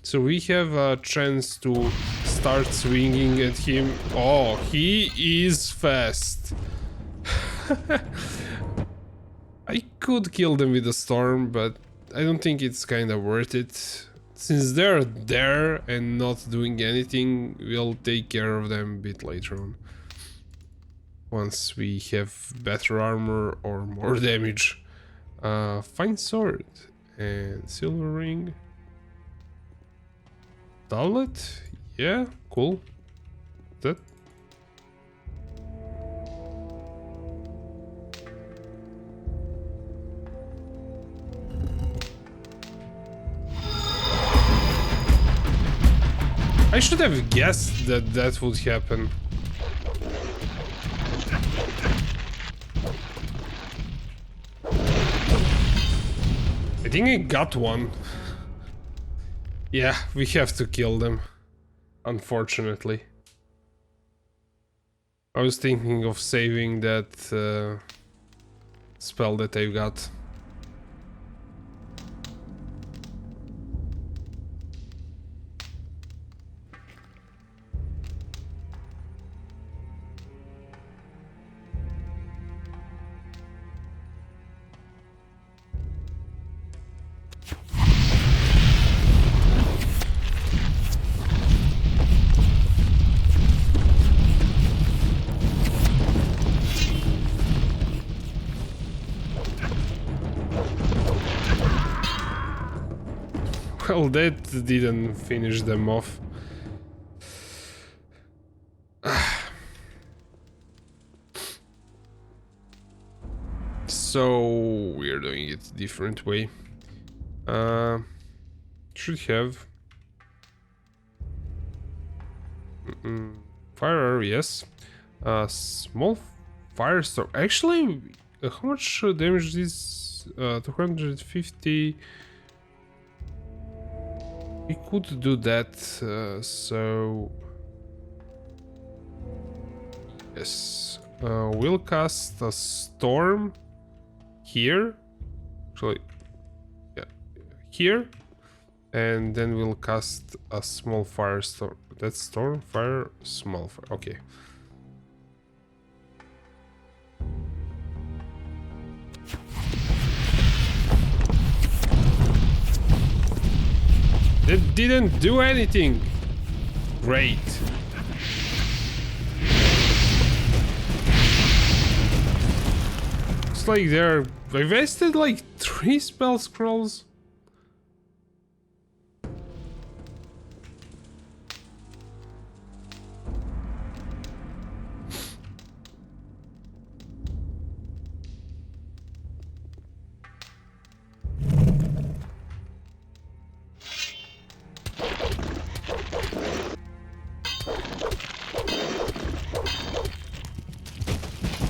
So we have a chance to start swinging at him. Oh, he is fast. I could kill them with a storm, but I don't think it's kind of worth it. Since they're there and not doing anything, we'll take care of them a bit later on. Once we have better armor or more damage. Fine sword and silver ring. Tablet? Yeah, cool. That. I should have guessed that that would happen. I think I got one. Yeah, we have to kill them, unfortunately. I was thinking of saving that spell that I've got. Well, that didn't finish them off. So we're doing it a different way. Should have fire arrow, yes. Small Firestorm. Actually, how much damage is 250? We could do that. So yes, we'll cast a storm here. Actually, yeah, here, and then we'll cast a small firestorm. That's storm, fire, small fire. Okay. That didn't do anything. Great. It's like I wasted like 3 spell scrolls.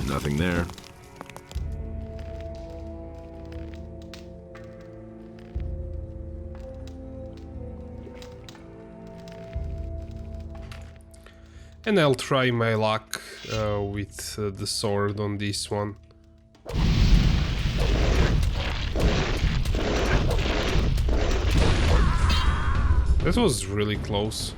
Nothing there. And I'll try my luck with the sword on this one. That was really close.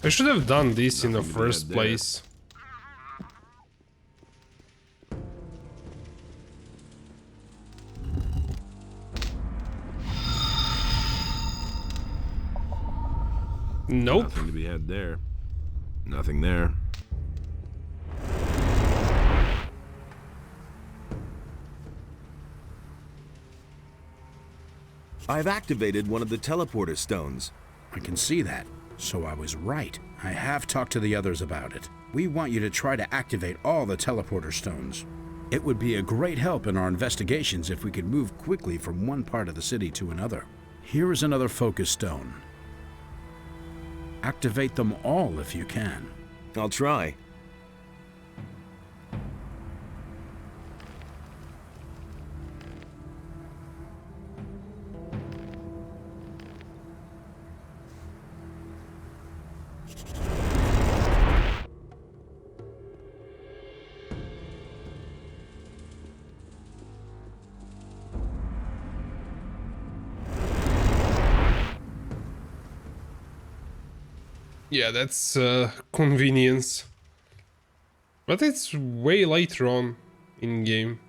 I should have done this in the first place. Nope. Nothing to be had there. Nothing there. I've activated one of the teleporter stones. I can see that. So I was right. I have talked to the others about it. We want you to try to activate all the teleporter stones. It would be a great help in our investigations if we could move quickly from one part of the city to another. Here is another focus stone. Activate them all if you can. I'll try. Yeah, that's convenience. But it's way later on in game.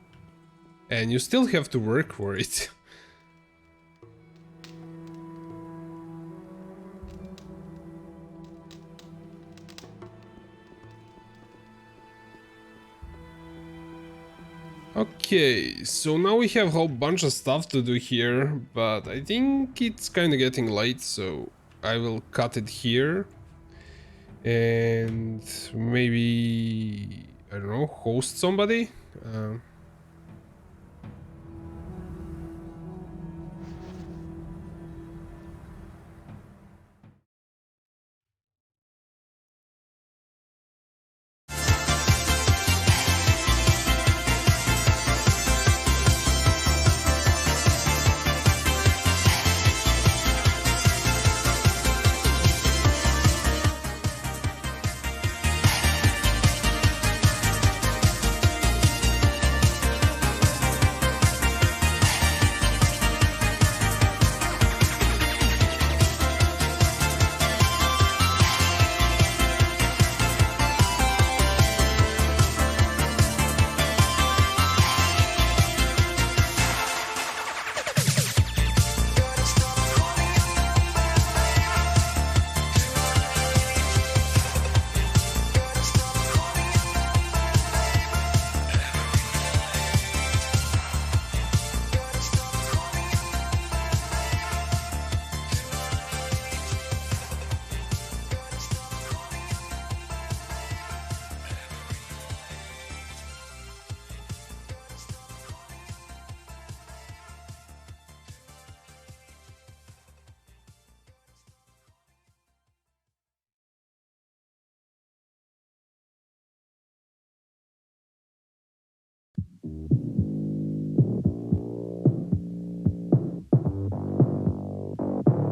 And you still have to work for it. Okay, so now we have a whole bunch of stuff to do here, but I think it's kind of getting late, so I will cut it here. And maybe, I don't know, host somebody?